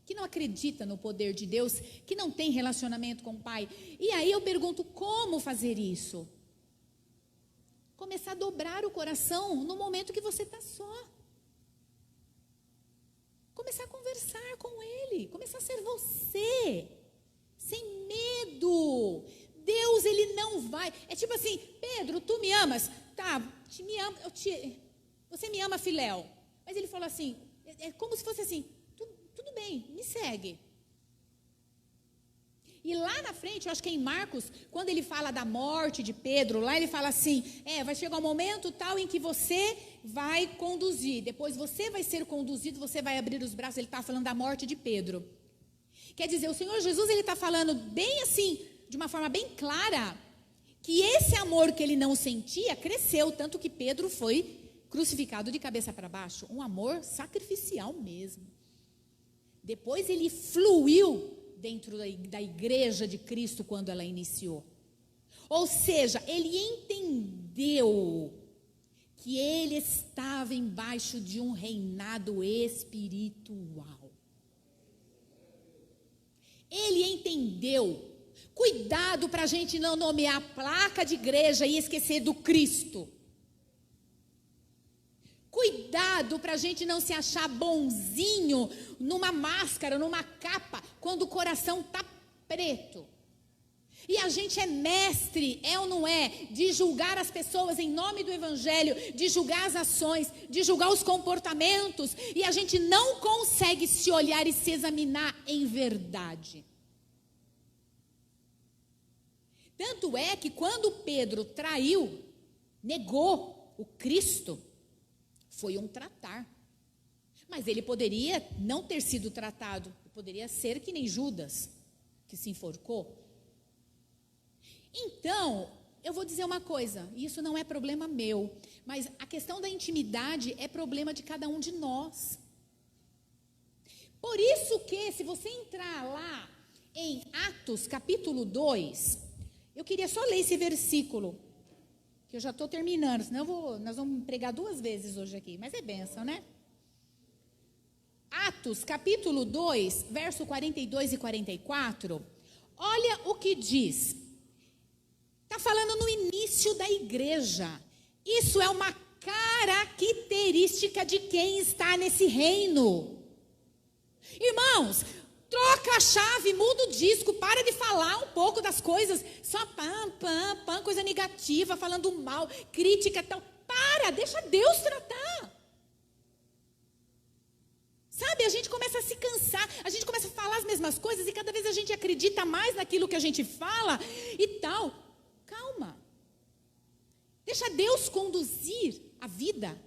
Que não acredita no poder de Deus, que não tem relacionamento com o Pai. E aí eu pergunto, como fazer isso? Começar a dobrar o coração no momento que você está só. Começar a conversar com Ele, começar a ser você, sem medo. Deus, Ele não vai. É tipo assim, Pedro, tu me amas? Tá, me amo, você me ama, Filéu. Mas ele falou assim, é como se fosse assim, tudo bem, me segue. E lá na frente, eu acho que é em Marcos, quando ele fala da morte de Pedro, lá ele fala assim, vai chegar um momento tal em que você vai conduzir, depois você vai ser conduzido, você vai abrir os braços. Ele está falando da morte de Pedro. Quer dizer, o Senhor Jesus, ele está falando bem assim, de uma forma bem clara, que esse amor que ele não sentia cresceu, tanto que Pedro foi crucificado de cabeça para baixo, um amor sacrificial mesmo. Depois ele fluiu dentro da igreja de Cristo quando ela iniciou. Ou seja, ele entendeu que ele estava embaixo de um reinado espiritual. Ele entendeu. Cuidado para a gente não nomear a placa de igreja e esquecer do Cristo. Cuidado para a gente não se achar bonzinho numa máscara, numa capa, quando o coração está preto. E a gente é mestre, é ou não é, de julgar as pessoas em nome do Evangelho, de julgar as ações, de julgar os comportamentos, e a gente não consegue se olhar e se examinar em verdade. Tanto é que quando Pedro traiu, negou o Cristo, foi um tratar. Mas ele poderia não ter sido tratado. Poderia ser que nem Judas, que se enforcou. Então, eu vou dizer uma coisa. E isso não é problema meu. Mas a questão da intimidade é problema de cada um de nós. Por isso que, se você entrar lá em Atos capítulo 2, eu queria só ler esse versículo. Que eu já estou terminando, senão nós vamos pregar 2 vezes hoje aqui, mas é bênção, né? Atos, capítulo 2, verso 42 e 44, olha o que diz. Está falando no início da igreja. Isso é uma característica de quem está nesse reino. Irmãos, troca a chave, muda o disco, para de falar um pouco das coisas, só coisa negativa, falando mal, crítica, tal. Para, deixa Deus tratar. Sabe, a gente começa a se cansar, a gente começa a falar as mesmas coisas e cada vez a gente acredita mais naquilo que a gente fala e tal. Calma. Deixa Deus conduzir a vida.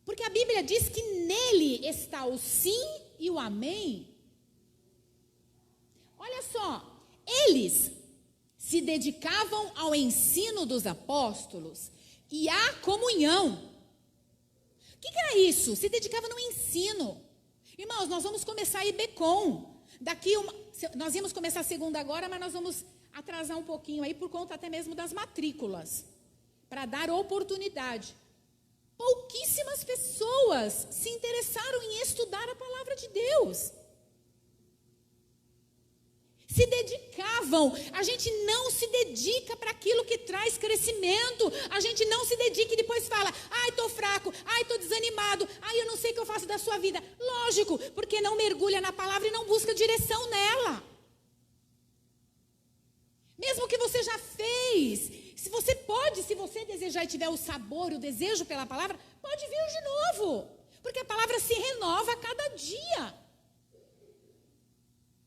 Porque a Bíblia diz que nele está o sim e o amém. Olha só, eles se dedicavam ao ensino dos apóstolos e à comunhão. O que era isso? Se dedicava no ensino. Irmãos, nós vamos começar a IBCOM. Nós íamos começar a segunda agora, mas nós vamos atrasar um pouquinho aí por conta até mesmo das matrículas, para dar oportunidade. Pouquíssimas pessoas se interessaram em estudar a palavra de Deus. Se dedicavam. A gente não se dedica para aquilo que traz crescimento. A gente não se dedica e depois fala, estou fraco, estou desanimado, eu não sei o que eu faço da sua vida. Lógico, porque não mergulha na palavra e não busca direção nela. Mesmo que você já fez, se você desejar e tiver o sabor, o desejo pela palavra, pode vir de novo. Porque a palavra se renova a cada dia.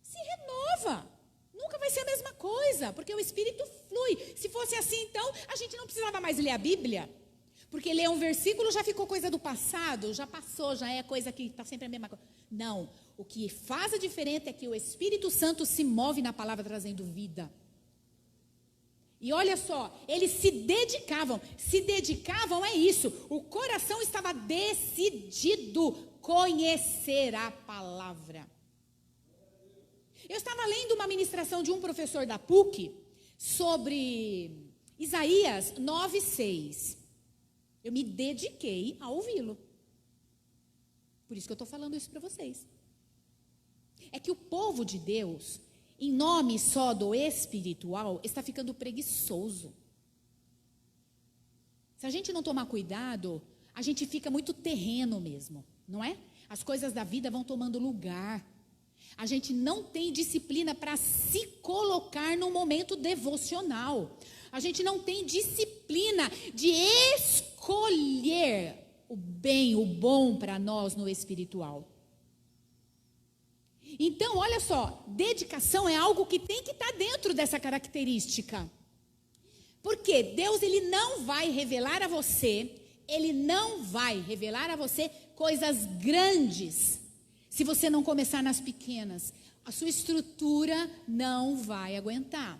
Se renova. Nunca vai ser a mesma coisa, porque o Espírito flui. Se fosse assim, então, a gente não precisava mais ler a Bíblia. Porque ler um versículo já ficou coisa do passado, já passou, já é coisa que está sempre a mesma coisa. Não, o que faz a diferença é que o Espírito Santo se move na palavra trazendo vida. E olha só, eles se dedicavam é isso, o coração estava decidido conhecer a palavra. Eu estava lendo uma ministração de um professor da PUC sobre Isaías 9:6. Eu me dediquei a ouvi-lo. Por isso que eu estou falando isso para vocês. É que o povo de Deus, em nome só do espiritual, está ficando preguiçoso. Se a gente não tomar cuidado, a gente fica muito terreno mesmo, não é? As coisas da vida vão tomando lugar. A gente não tem disciplina para se colocar no momento devocional. A gente não tem disciplina de escolher o bem, o bom para nós no espiritual. Então, olha só, dedicação é algo que tem que estar dentro dessa característica. Porque Deus, Ele não vai revelar a você coisas grandes, se você não começar nas pequenas. A sua estrutura não vai aguentar.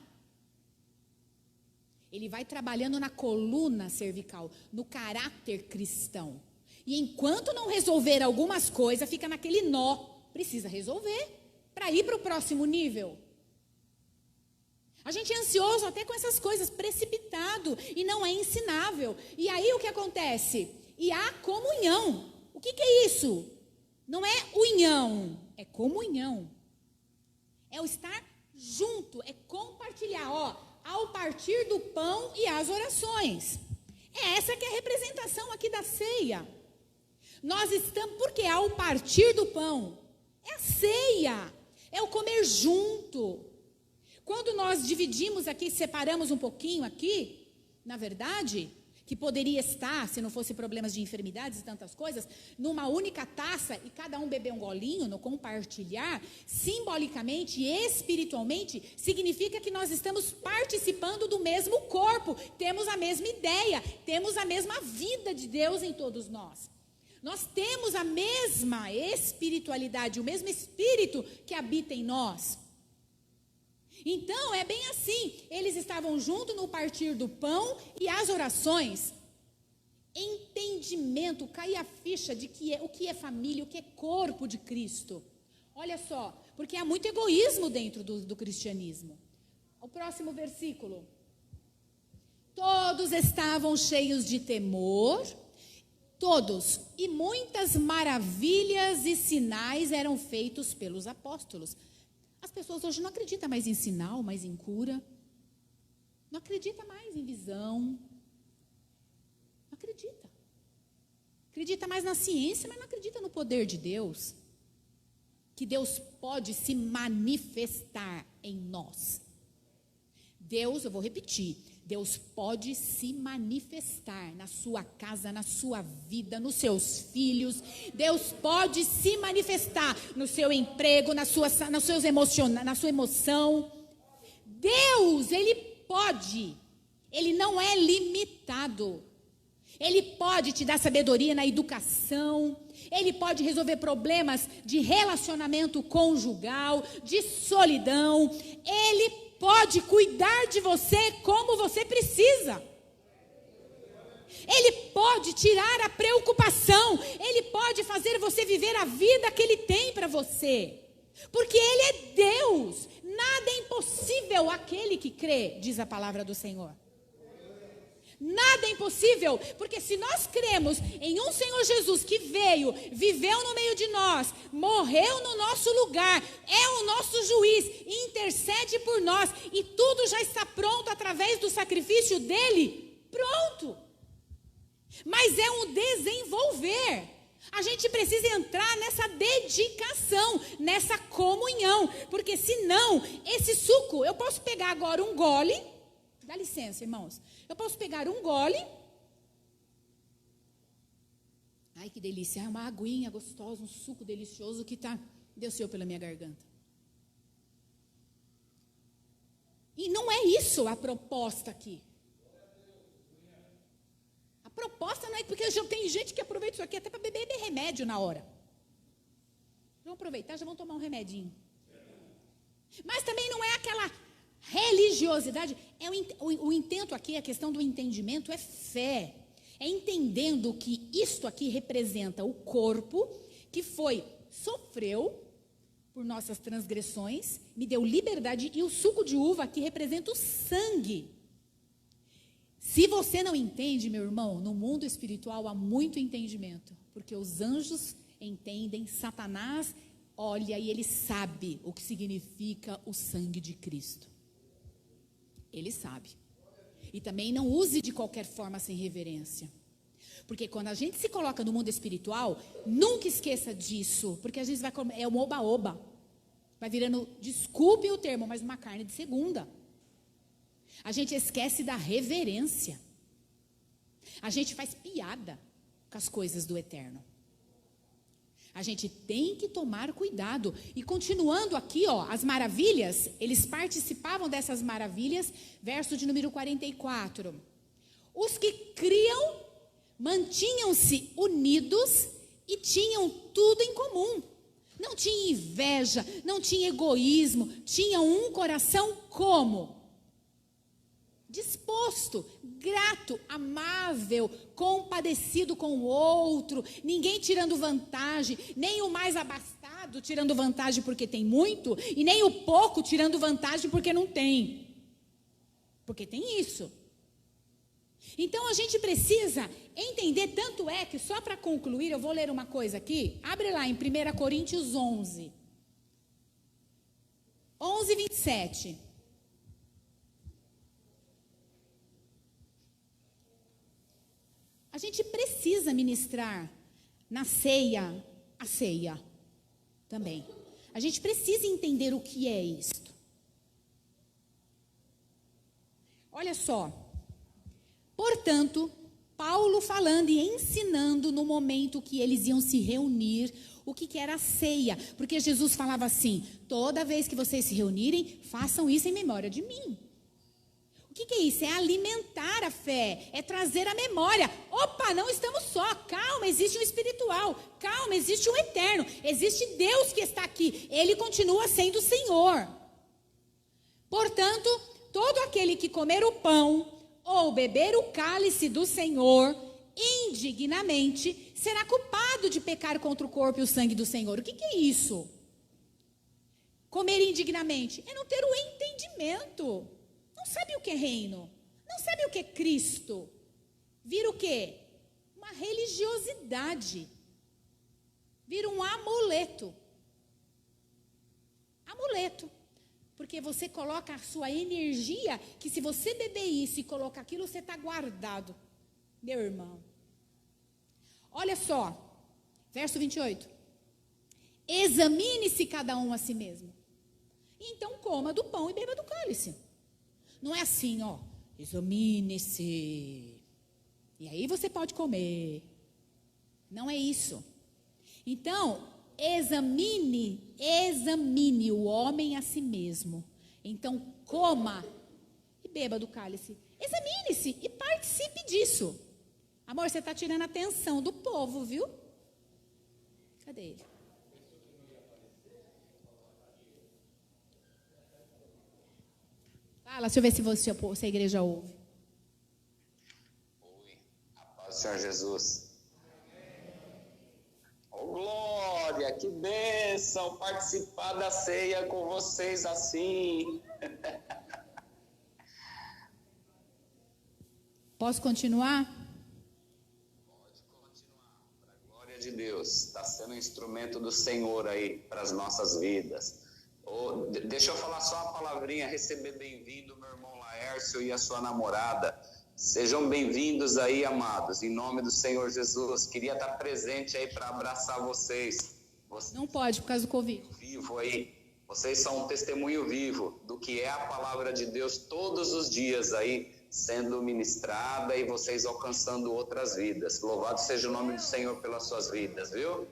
Ele vai trabalhando na coluna cervical, no caráter cristão. E enquanto não resolver algumas coisas, fica naquele nó. Precisa resolver para ir para o próximo nível. A gente é ansioso até com essas coisas, precipitado, e não é ensinável. E aí o que acontece? E há comunhão. O que é isso? Não é união, é comunhão. É o estar junto, é compartilhar, ao partir do pão e as orações. É essa que é a representação aqui da ceia. Nós estamos, porque ao partir do pão, é a ceia, é o comer junto. Quando nós dividimos aqui, separamos um pouquinho aqui, na verdade, que poderia estar, se não fosse problemas de enfermidades e tantas coisas, numa única taça e cada um beber um golinho, no compartilhar, simbolicamente e espiritualmente, significa que nós estamos participando do mesmo corpo, temos a mesma ideia, temos a mesma vida de Deus em todos nós. Nós temos a mesma espiritualidade, o mesmo espírito que habita em nós. Então, é bem assim, eles estavam juntos no partir do pão e as orações. Entendimento, cai a ficha de o que é família, o que é corpo de Cristo. Olha só, porque há muito egoísmo dentro do cristianismo. O próximo versículo. Todos estavam cheios de temor, todos, e muitas maravilhas e sinais eram feitos pelos apóstolos. As pessoas hoje não acreditam mais em sinal, mais em cura. Não acredita mais em visão. Não acredita. Acredita mais na ciência, mas não acredita no poder de Deus. Que Deus pode se manifestar em nós. Deus, eu vou repetir, Deus pode se manifestar na sua casa, na sua vida, nos seus filhos. Deus pode se manifestar no seu emprego, na sua emoção. Deus, Ele pode. Ele não é limitado. Ele pode te dar sabedoria na educação. Ele pode resolver problemas de relacionamento conjugal, de solidão. Ele pode cuidar de você como você precisa. Ele pode tirar a preocupação. Ele pode fazer você viver a vida que Ele tem para você. Porque Ele é Deus. Nada é impossível àquele que crê, diz a palavra do Senhor. Nada é impossível, porque se nós cremos em um Senhor Jesus que veio, viveu no meio de nós, morreu no nosso lugar, é o nosso juiz, intercede por nós, e tudo já está pronto através do sacrifício dele, pronto. Mas é um desenvolver. A gente precisa entrar nessa dedicação, nessa comunhão, porque senão, esse suco, eu posso pegar agora um gole. Dá licença, irmãos. Eu posso pegar um gole. Ai, que delícia. É uma aguinha gostosa, um suco delicioso que desceu pela minha garganta. E não é isso a proposta aqui. A proposta não é porque já tem gente que aproveita isso aqui até para beber remédio na hora. Vão aproveitar, já vão tomar um remedinho. Mas também não é aquela religiosidade. O intento aqui, a questão do entendimento é fé. É entendendo que isto aqui representa o corpo que sofreu por nossas transgressões, me deu liberdade, e o suco de uva aqui representa o sangue. Se você não entende, meu irmão, no mundo espiritual há muito entendimento, porque os anjos entendem, Satanás olha e ele sabe o que significa o sangue de Cristo. Ele sabe. E também não use de qualquer forma sem reverência. Porque quando a gente se coloca no mundo espiritual, nunca esqueça disso, porque a gente é um oba-oba. Vai virando, desculpe o termo, mas uma carne de segunda. A gente esquece da reverência. A gente faz piada com as coisas do eterno. A gente tem que tomar cuidado. E continuando aqui, as maravilhas, eles participavam dessas maravilhas, verso de número 44. Os que criam mantinham-se unidos e tinham tudo em comum. Não tinha inveja, não tinha egoísmo, tinham um coração como? Disposto, grato, amável, compadecido com o outro, ninguém tirando vantagem, nem o mais abastado tirando vantagem porque tem muito, e nem o pouco tirando vantagem porque não tem. Porque tem isso. Então a gente precisa entender, tanto é que, só para concluir, eu vou ler uma coisa aqui, abre lá em 1 Coríntios 11, 27. A gente precisa ministrar na ceia, a ceia também. A gente precisa entender o que é isto. Olha só. Portanto, Paulo falando e ensinando no momento que eles iam se reunir, o que era a ceia. Porque Jesus falava assim, toda vez que vocês se reunirem, façam isso em memória de mim. O que é isso? É alimentar a fé, é trazer a memória. Opa, não estamos só, calma, existe um espiritual, calma, existe um eterno, existe Deus que está aqui, Ele continua sendo o Senhor. Portanto, todo aquele que comer o pão ou beber o cálice do Senhor indignamente, será culpado de pecar contra o corpo e o sangue do Senhor. O que é isso? Comer indignamente é não ter o entendimento. Não sabe o que é reino, não sabe o que é Cristo. Vira o quê? Uma religiosidade. Vira um amuleto. Amuleto. Porque você coloca a sua energia, que se você beber isso e colocar aquilo, você está guardado. Meu irmão. Olha só, verso 28. Examine-se cada um a si mesmo. Então coma do pão e beba do cálice. Não é assim, examine-se. E aí você pode comer. Não é isso. Então, examine o homem a si mesmo. Então, coma e beba do cálice. Examine-se e participe disso. Amor, você está tirando a atenção do povo, viu? Cadê ele? Fala, deixa eu ver se a igreja ouve. Oi, a paz do Senhor Jesus. Oh, glória, que bênção participar da ceia com vocês assim. Posso continuar? Pode continuar, para a glória de Deus. Está sendo um instrumento do Senhor aí para as nossas vidas. Oh, deixa eu falar só uma palavrinha, receber bem-vindo meu irmão Laércio e a sua namorada. Sejam bem-vindos aí, amados, em nome do Senhor Jesus. Queria estar presente aí para abraçar vocês. Não pode, por causa do Covid. Vivo aí. Vocês são um testemunho vivo do que é a palavra de Deus todos os dias aí, sendo ministrada e vocês alcançando outras vidas. Louvado seja o nome do Senhor pelas suas vidas, viu?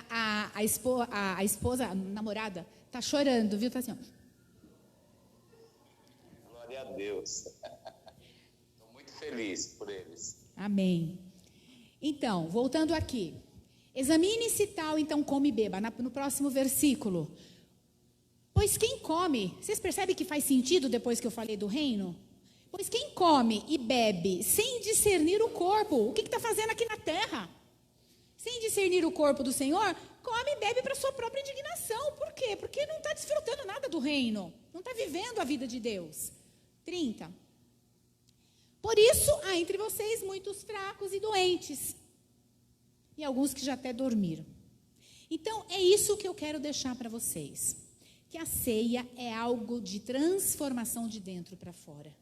A esposa, a namorada, tá chorando, viu? Tá assim, Glória a Deus. Estou muito feliz por eles. Amém. Então, voltando aqui. Examine-se tal, então come e beba. No próximo versículo. Pois quem come, vocês percebem que faz sentido depois que eu falei do reino? Pois quem come e bebe sem discernir o corpo, o que está fazendo aqui na terra? Sem discernir o corpo do Senhor, come e bebe para sua própria indignação. Por quê? Porque não está desfrutando nada do reino. Não está vivendo a vida de Deus. 30. Por isso, há entre vocês muitos fracos e doentes. E alguns que já até dormiram. Então, é isso que eu quero deixar para vocês. Que a ceia é algo de transformação de dentro para fora.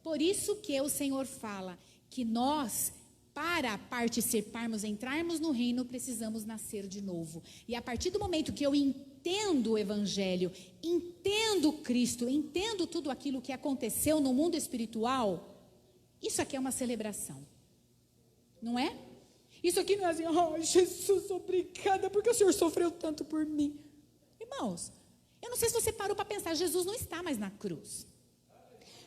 Por isso que o Senhor fala que nós, para participarmos, entrarmos no reino, precisamos nascer de novo. E a partir do momento que eu entendo o Evangelho, entendo Cristo, entendo tudo aquilo que aconteceu no mundo espiritual, isso aqui é uma celebração. Não é? Isso aqui não é assim, Jesus, obrigada, porque o Senhor sofreu tanto por mim. Irmãos, eu não sei se você parou para pensar, Jesus não está mais na cruz.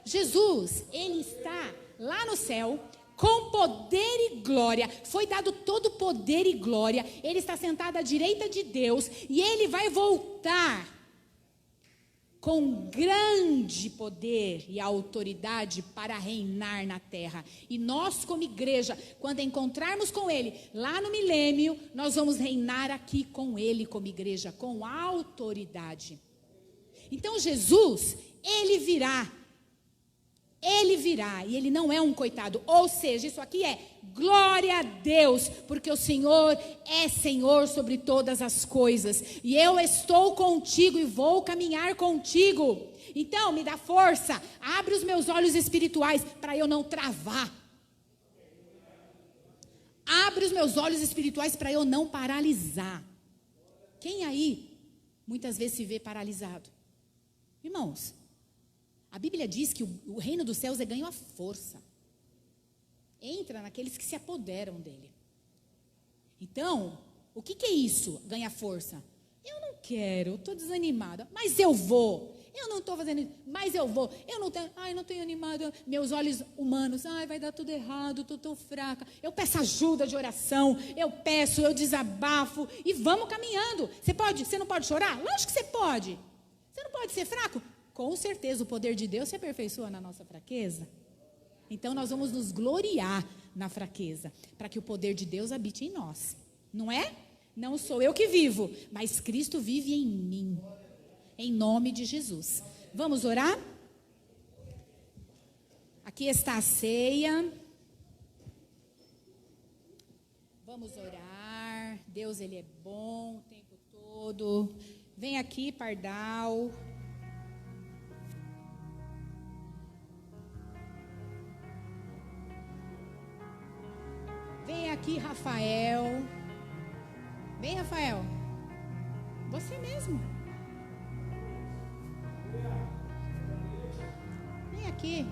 Jesus, ele está lá no céu, com poder e glória. Foi dado todo poder e glória. Ele está sentado à direita de Deus. E ele vai voltar com grande poder e autoridade para reinar na terra. E nós, como igreja, quando encontrarmos com ele lá no milênio, nós vamos reinar aqui com ele como igreja, com autoridade. Então Jesus, ele virá e ele não é um coitado. Ou seja, isso aqui é glória a Deus, porque o Senhor é Senhor sobre todas as coisas. E eu estou contigo e vou caminhar contigo. Então, me dá força, abre os meus olhos espirituais para eu não travar. Abre os meus olhos espirituais para eu não paralisar. Quem aí muitas vezes se vê paralisado? Irmãos, a Bíblia diz que o reino dos céus é ganho à força. Entra naqueles que se apoderam dele. Então, o que é isso, ganhar força? Eu não quero, estou desanimada, mas eu vou. Eu não estou fazendo isso, mas eu vou. Eu não tenho animada. Meus olhos humanos, vai dar tudo errado, estou tão fraca. Eu peço ajuda de oração, eu desabafo e vamos caminhando. Você não pode chorar? Lógico que você pode. Você não pode ser fraco? Com certeza o poder de Deus se aperfeiçoa na nossa fraqueza. Então nós vamos nos gloriar na fraqueza, para que o poder de Deus habite em nós. Não é? Não sou eu que vivo, mas Cristo vive em mim. Em nome de Jesus. Vamos orar? Aqui está a ceia. Vamos orar. Deus, ele é bom o tempo todo. Vem aqui, Pardal. Vem aqui, Rafael. Vem, Rafael. Você mesmo. Vem aqui.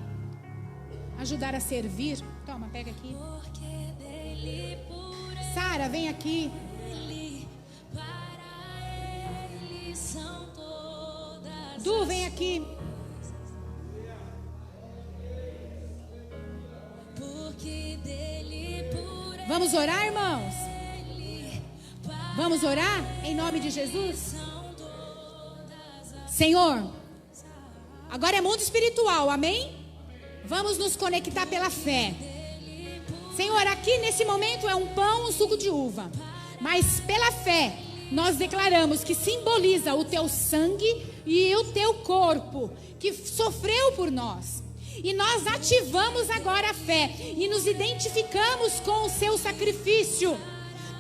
Ajudar a servir. Toma, pega aqui. Sara, vem aqui. Du, vem aqui. Vamos orar, irmãos? Vamos orar em nome de Jesus? Senhor, agora é mundo espiritual, amém? Vamos nos conectar pela fé. Senhor, aqui nesse momento é um pão, um suco de uva. Mas pela fé, nós declaramos que simboliza o teu sangue e o teu corpo, que sofreu por nós. E nós ativamos agora a fé e nos identificamos com o seu sacrifício,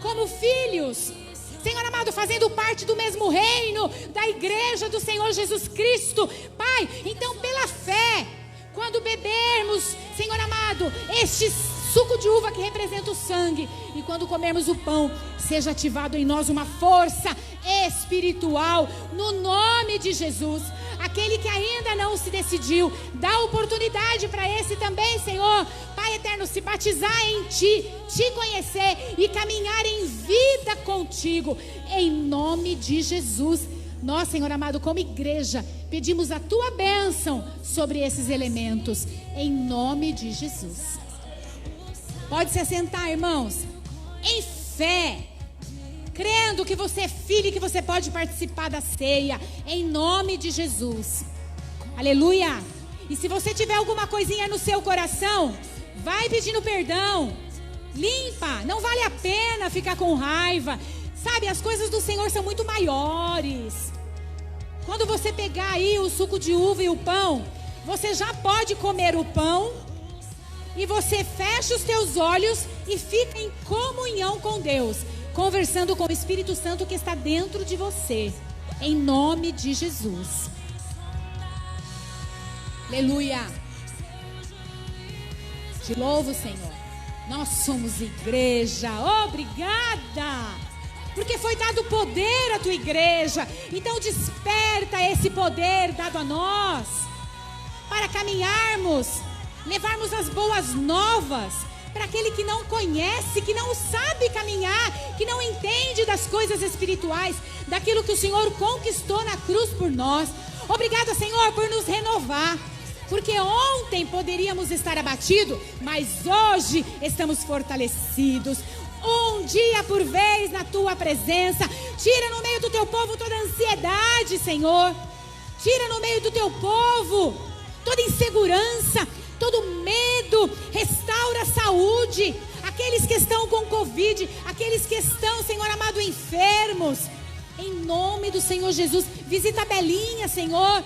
como filhos, Senhor amado, fazendo parte do mesmo reino, da igreja do Senhor Jesus Cristo. Pai, então pela fé, quando bebermos, Senhor amado, este suco de uva que representa o sangue, e quando comermos o pão, seja ativado em nós uma força espiritual, no nome de Jesus. Aquele que ainda não se decidiu, dá oportunidade para esse também, Senhor. Pai eterno, se batizar em Ti, Te conhecer e caminhar em vida contigo, em nome de Jesus. Nós, Senhor amado, como igreja, pedimos a Tua bênção sobre esses elementos, em nome de Jesus. Pode se assentar, irmãos. Em fé, crendo que você é filho e que você pode participar da ceia, em nome de Jesus. Aleluia. E se você tiver alguma coisinha no seu coração, vai pedindo perdão. Limpa, não vale a pena ficar com raiva. Sabe, as coisas do Senhor são muito maiores. Quando você pegar aí o suco de uva e o pão, você já pode comer o pão e você fecha os teus olhos e fica em comunhão com Deus, conversando com o Espírito Santo que está dentro de você, em nome de Jesus. Aleluia. Te louvo, Senhor. Nós somos igreja. Obrigada. Porque foi dado poder à tua igreja. Então desperta esse poder dado a nós para caminharmos, levarmos as boas novas para aquele que não conhece, que não sabe caminhar, que não entende das coisas espirituais, daquilo que o Senhor conquistou na cruz por nós. Obrigada, Senhor, por nos renovar. Porque ontem poderíamos estar abatidos, mas hoje estamos fortalecidos. Um dia por vez na tua presença. Tira no meio do teu povo toda ansiedade, Senhor. Tira no meio do teu povo toda insegurança, todo medo. Restaura a saúde. Aqueles que estão com Covid, aqueles que estão, Senhor amado, enfermos. Em nome do Senhor Jesus, visita a Belinha, Senhor.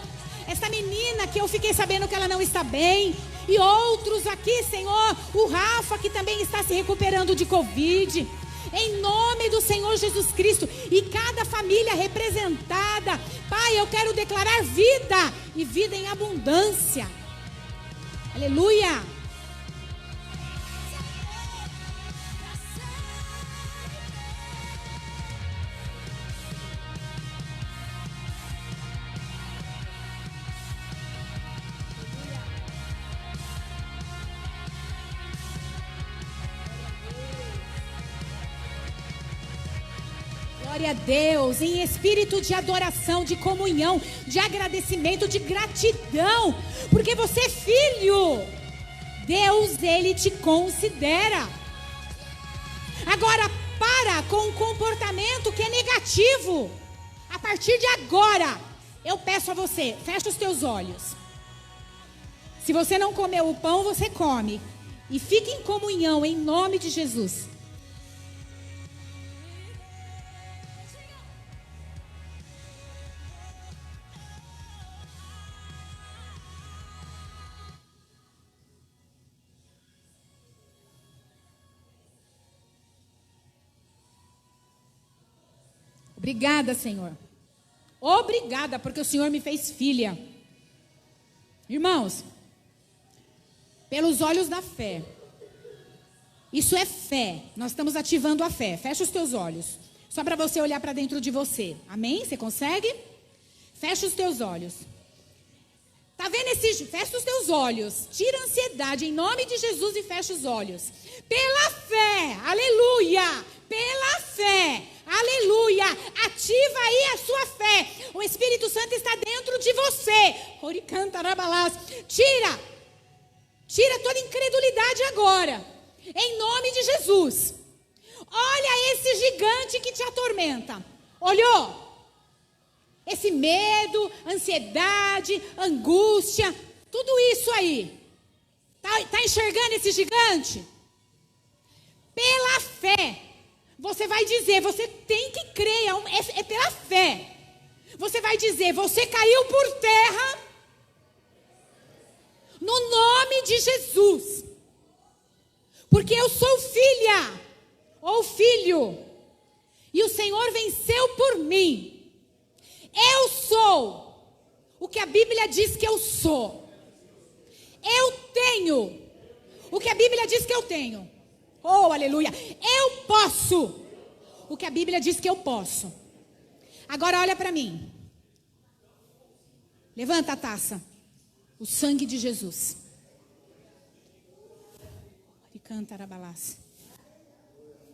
Essa menina que eu fiquei sabendo que ela não está bem. E outros aqui, Senhor. O Rafa que também está se recuperando de Covid. Em nome do Senhor Jesus Cristo. E cada família representada. Pai, eu quero declarar vida. E vida em abundância. Aleluia. Glória a Deus, em espírito de adoração, de comunhão, de agradecimento, de gratidão, porque você é filho. Deus, Ele te considera. Agora, para com um comportamento que é negativo. A partir de agora, eu peço a você, fecha os teus olhos. Se você não comeu o pão, você come. E fique em comunhão, em nome de Jesus. Obrigada, Senhor. Obrigada, porque o Senhor me fez filha. Irmãos, pelos olhos da fé. Isso é fé. Nós estamos ativando a fé. Fecha os teus olhos. Só para você olhar para dentro de você. Amém? Você consegue? Fecha os teus olhos. Tá vendo esse? Fecha os teus olhos. Tira a ansiedade em nome de Jesus e fecha os olhos. Pela fé. Aleluia. Pela fé. Aleluia. Ativa aí a sua fé. O Espírito Santo está dentro de você. Tira toda incredulidade agora. Em nome de Jesus. Olha esse gigante que te atormenta. Olhou? Esse medo, ansiedade, angústia, tudo isso aí. Tá enxergando esse gigante? Pela fé. Você vai dizer, você tem que crer, é pela fé. Você vai dizer, você caiu por terra, no nome de Jesus. Porque eu sou filha, ou filho, e o Senhor venceu por mim. Eu sou o que a Bíblia diz que eu sou. Eu tenho o que a Bíblia diz que eu tenho. Oh, aleluia. Eu posso o que a Bíblia diz que eu posso. Agora olha para mim. Levanta a taça. O sangue de Jesus.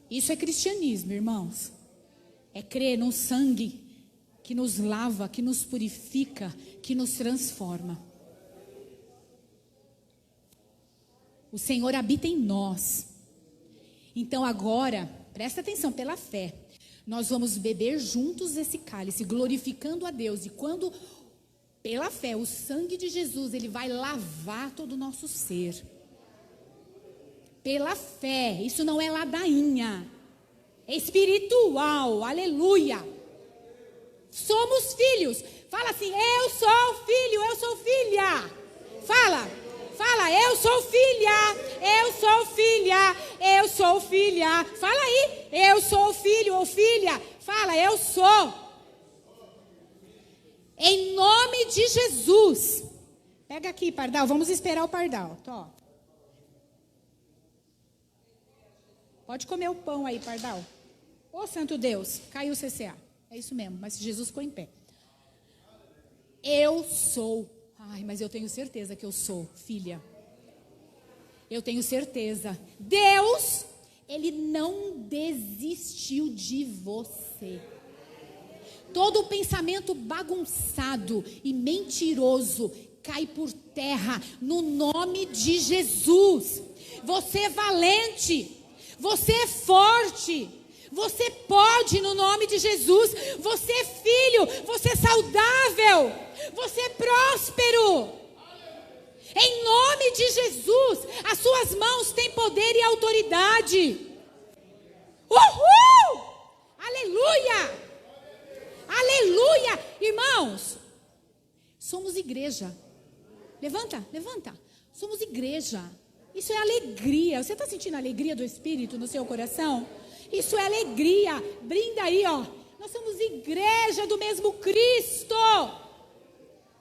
Isso é cristianismo, irmãos. É crer num sangue que nos lava, que nos purifica, que nos transforma. O Senhor habita em nós. Então agora, presta atenção, pela fé, nós vamos beber juntos esse cálice, glorificando a Deus. E quando, pela fé, o sangue de Jesus, ele vai lavar todo o nosso ser. Pela fé, isso não é ladainha, é espiritual, aleluia. Somos filhos. Fala assim, eu sou filho, eu sou filha. Fala, eu sou filha, eu sou filha, eu sou filha. Fala aí, eu sou filho ou filha. Fala, eu sou. Em nome de Jesus. Pega aqui, Pardal, vamos esperar o Pardal. Tó. Pode comer o pão aí, Pardal. Ô, santo Deus, caiu o CCA. É isso mesmo, mas Jesus ficou em pé. Eu sou. Ai, mas eu tenho certeza que eu sou filha. Eu tenho certeza. Deus, ele não desistiu de você. Todo pensamento bagunçado e mentiroso cai por terra no nome de Jesus. Você é valente. Você é forte. Você pode no nome de Jesus. Você é filho. Você é saudável. Você é próspero. Em nome de Jesus. As suas mãos têm poder e autoridade. Uhul! Aleluia! Aleluia! Irmãos, somos igreja. Levanta, levanta. Somos igreja. Isso é alegria. Você está sentindo a alegria do Espírito no seu coração? Isso é alegria. Brinda aí, ó. Nós somos igreja do mesmo Cristo.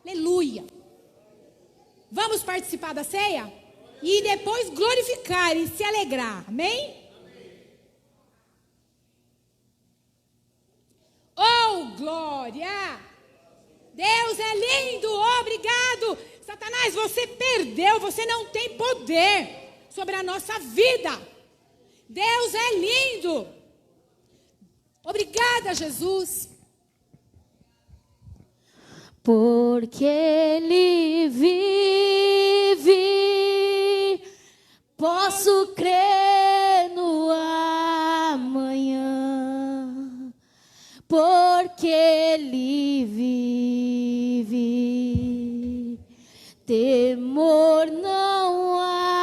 Aleluia. Vamos participar da ceia? E depois glorificar e se alegrar. Amém? Oh, glória! Deus é lindo. Obrigado. Satanás, você perdeu. Você não tem poder sobre a nossa vida. Deus é lindo. Obrigada, Jesus. Porque Ele vive, posso crer no amanhã. Porque Ele vive, temor não há,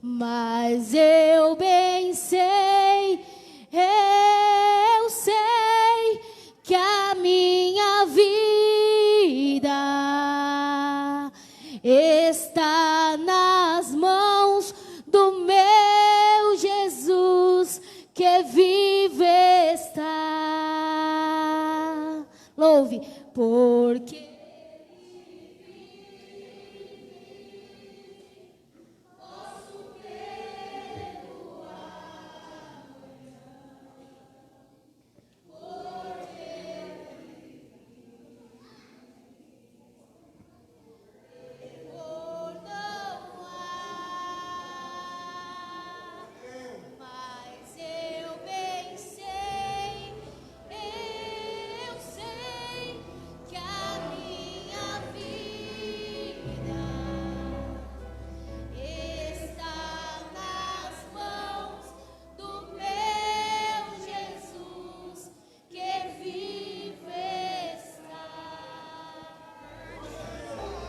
mas eu bem sei, eu sei que a minha vida está nas mãos do meu Jesus, que vive está. Louve, porque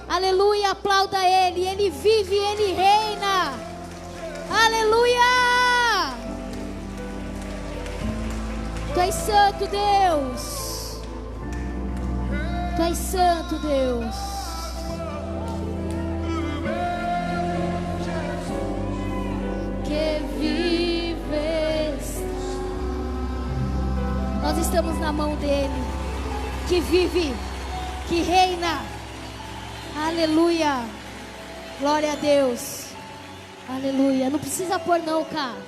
aleluia, aplauda Ele, Ele vive, Ele reina, aleluia, Tu és santo, Deus, Tu és santo, Deus, que vives, nós estamos na mão dEle, que vive, que reina. Aleluia, glória a Deus, aleluia, não precisa pôr não, cara,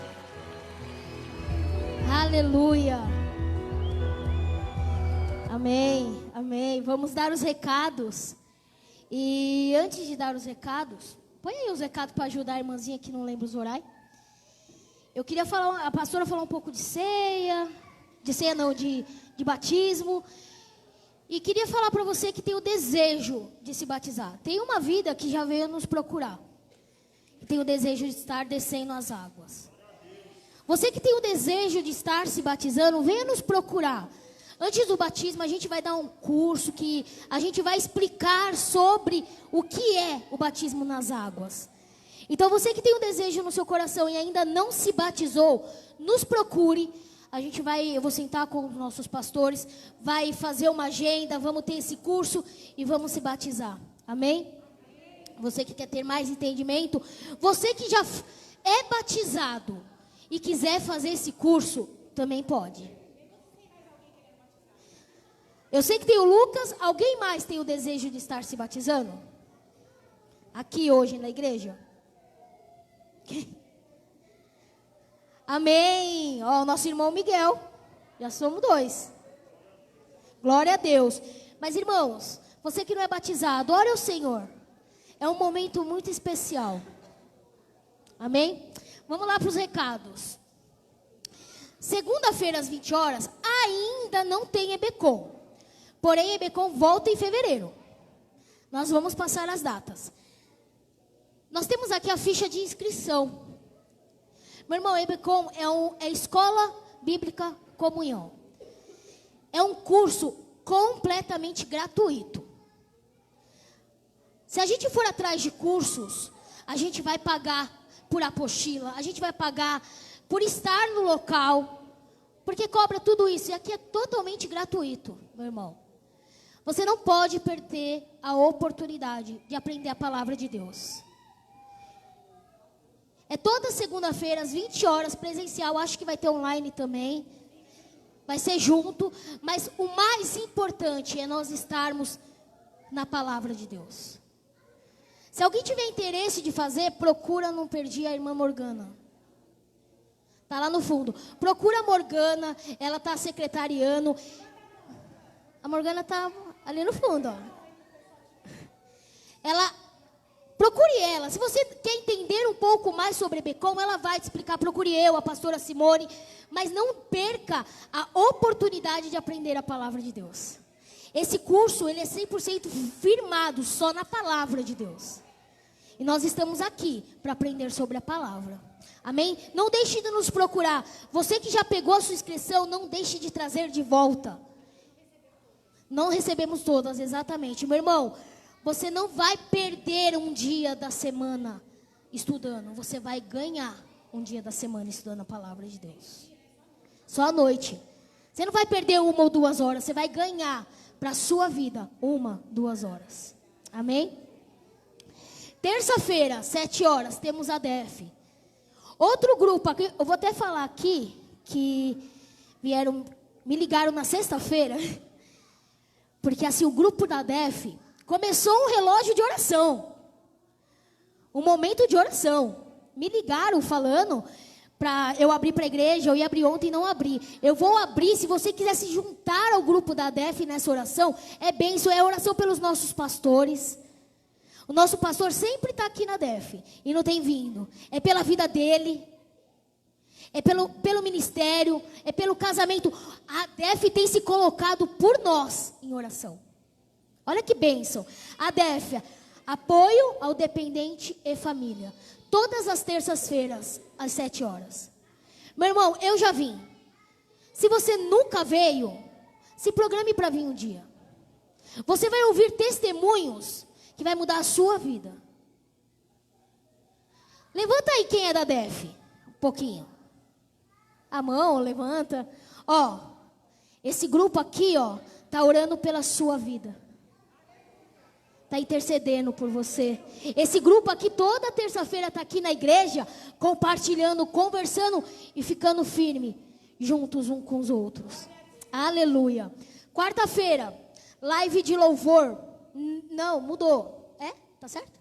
aleluia, amém, amém, vamos dar os recados, e antes de dar os recados, põe aí os recados para ajudar a irmãzinha que não lembra os horários. Eu queria falar, a pastora falou um pouco de ceia não, de batismo. E queria falar para você que tem o desejo de se batizar. Tem uma vida que já veio nos procurar. e tem o desejo de estar descendo as águas. Você que tem o desejo de estar se batizando, venha nos procurar. Antes do batismo, a gente vai dar um curso que a gente vai explicar sobre o que é o batismo nas águas. Então, você que tem um desejo no seu coração e ainda não se batizou, nos procure. Eu vou sentar com os nossos pastores, vai fazer uma agenda, vamos ter esse curso e vamos se batizar. Amém? Você que quer ter mais entendimento, você que já é batizado e quiser fazer esse curso, também pode. Eu sei que tem o Lucas. Alguém mais tem o desejo de estar se batizando? Aqui hoje na igreja? Amém. Ó, o nosso irmão Miguel. Já somos 2. Glória a Deus. Mas irmãos, você que não é batizado, ore ao Senhor. É um momento muito especial. Amém? Vamos lá para os recados. Segunda-feira às 20 horas, ainda não tem EBCOM. Porém, EBCOM volta em fevereiro. Nós vamos passar as datas. Nós temos aqui a ficha de inscrição. Meu irmão, EBCOM é Escola Bíblica Comunhão. É um curso completamente gratuito. Se a gente for atrás de cursos, a gente vai pagar por apostila, a gente vai pagar por estar no local, porque cobra tudo isso. E aqui é totalmente gratuito, meu irmão. Você não pode perder a oportunidade de aprender a palavra de Deus. É toda segunda-feira, às 20 horas, presencial. Acho que vai ter online também. Vai ser junto. Mas o mais importante é nós estarmos na palavra de Deus. Se alguém tiver interesse de fazer, procura Não Perdi a Irmã Morgana. Está lá no fundo. Procura a Morgana, ela está secretariando. A Morgana está ali no fundo, ó. Procure ela. Se você quer entender um pouco mais sobre EBCOM, ela vai te explicar. Procure eu, a pastora Simone. Mas não perca a oportunidade de aprender a palavra de Deus. Esse curso, ele é 100% firmado só na palavra de Deus. E nós estamos aqui para aprender sobre a palavra. Amém? Não deixe de nos procurar. Você que já pegou a sua inscrição, não deixe de trazer de volta. Não recebemos todas, exatamente. Meu irmão, você não vai perder um dia da semana estudando. Você vai ganhar um dia da semana estudando a palavra de Deus. Só à noite. Você não vai perder 1 ou 2 horas. Você vai ganhar para a sua vida 1, 2 horas. Amém? Terça-feira, 7 horas, temos a DEF. Outro grupo aqui, eu vou até falar aqui, que me ligaram na sexta-feira. Porque assim, o grupo da DEF começou um relógio de oração. Um momento de oração. Me ligaram falando para eu abrir para a igreja. Eu ia abrir ontem e não abri. Eu vou abrir. Se você quiser se juntar ao grupo da DEF nessa oração, é bênção, é oração pelos nossos pastores. O nosso pastor sempre está aqui na DEF e não tem vindo. É pela vida dele. É pelo ministério, é pelo casamento. A DEF tem se colocado por nós em oração. Olha que bênção. A DEF, apoio ao dependente e família. Todas as terças-feiras, às 7 horas. Meu irmão, eu já vim. Se você nunca veio, se programe para vir um dia. Você vai ouvir testemunhos que vai mudar a sua vida. Levanta aí quem é da DEF. Um pouquinho. A mão, levanta. Ó, esse grupo aqui, ó, tá orando pela sua vida. Tá intercedendo por você. Esse grupo aqui toda terça-feira tá aqui na igreja, compartilhando, conversando e ficando firme, juntos uns com os outros. Aleluia. Quarta-feira, live de louvor. Não, mudou. É? Tá certo?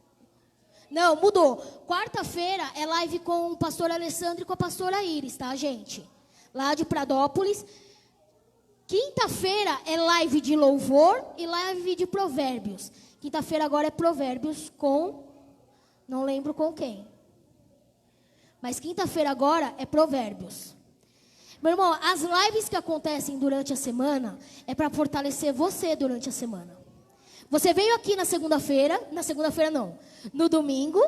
Não, mudou. Quarta-feira é live com o pastor Alessandro e com a pastora Iris, tá, gente? Lá de Pradópolis. Quinta-feira é live de louvor e live de provérbios. Quinta-feira agora é provérbios com... Não lembro com quem. Mas quinta-feira agora é provérbios. Meu irmão, as lives que acontecem durante a semana é para fortalecer você durante a semana. Você veio aqui na segunda-feira não, no domingo,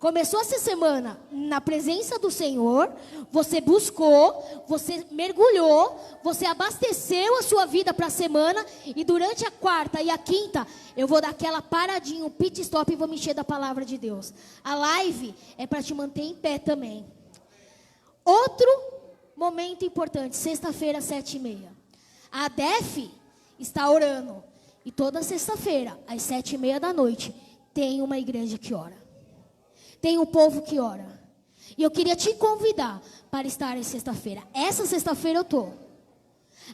Começou essa semana na presença do Senhor, você buscou, você mergulhou, você abasteceu a sua vida para a semana, e durante a quarta e a quinta, eu vou dar aquela paradinha, um pit stop, e vou me encher da palavra de Deus. A live é para te manter em pé também. Outro momento importante, sexta-feira, 7h30. A DEF está orando, e toda sexta-feira, às 7h30 da noite, tem uma igreja que ora. Tem um povo que ora. E eu queria te convidar para estar em sexta-feira. Essa sexta-feira eu estou.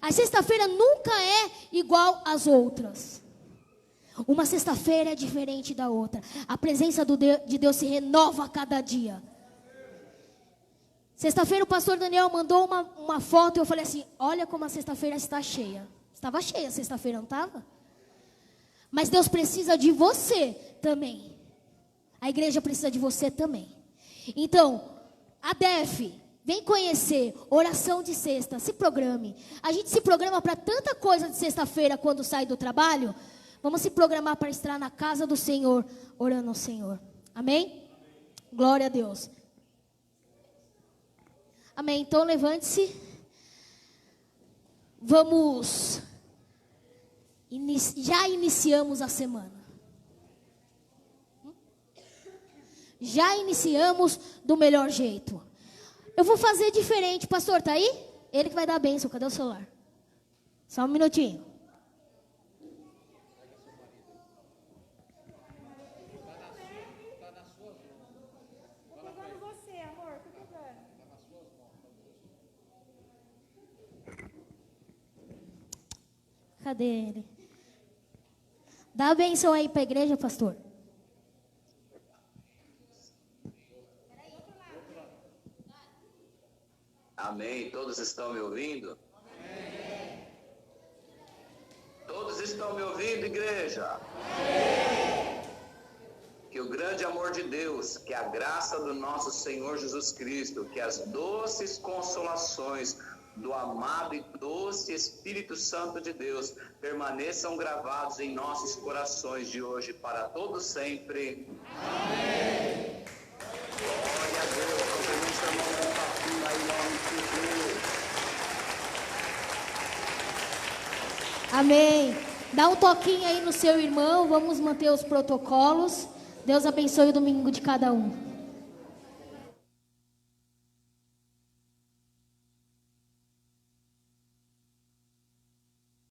A sexta-feira nunca é igual às outras. Uma sexta-feira é diferente da outra. A presença de Deus se renova a cada dia. Sexta-feira o pastor Daniel mandou uma foto e eu falei assim, olha como a sexta-feira está cheia. Estava cheia a sexta-feira, não estava? Mas Deus precisa de você também. A igreja precisa de você também. Então, a DEF, vem conhecer, oração de sexta, se programe. A gente se programa para tanta coisa de sexta-feira quando sai do trabalho. Vamos se programar para estar na casa do Senhor, orando ao Senhor. Amém? Glória a Deus. Amém. Então, levante-se. Vamos. Já iniciamos a semana. Já iniciamos do melhor jeito. Eu vou fazer diferente. Pastor, tá aí? Ele que vai dar a bênção. Cadê o celular? Só um minutinho. Cadê ele? Dá a bênção aí para a igreja, pastor. Amém. Todos estão me ouvindo? Amém. Todos estão me ouvindo, igreja? Amém. Que o grande amor de Deus, que a graça do nosso Senhor Jesus Cristo, que as doces consolações do amado e doce Espírito Santo de Deus permaneçam gravados em nossos corações de hoje para todos sempre. Amém. Glória a Deus. Cumprimente a mão do papinho aí, em nome de Jesus. Amém. Dá um toquinho aí no seu irmão. Vamos manter os protocolos. Deus abençoe o domingo de cada um.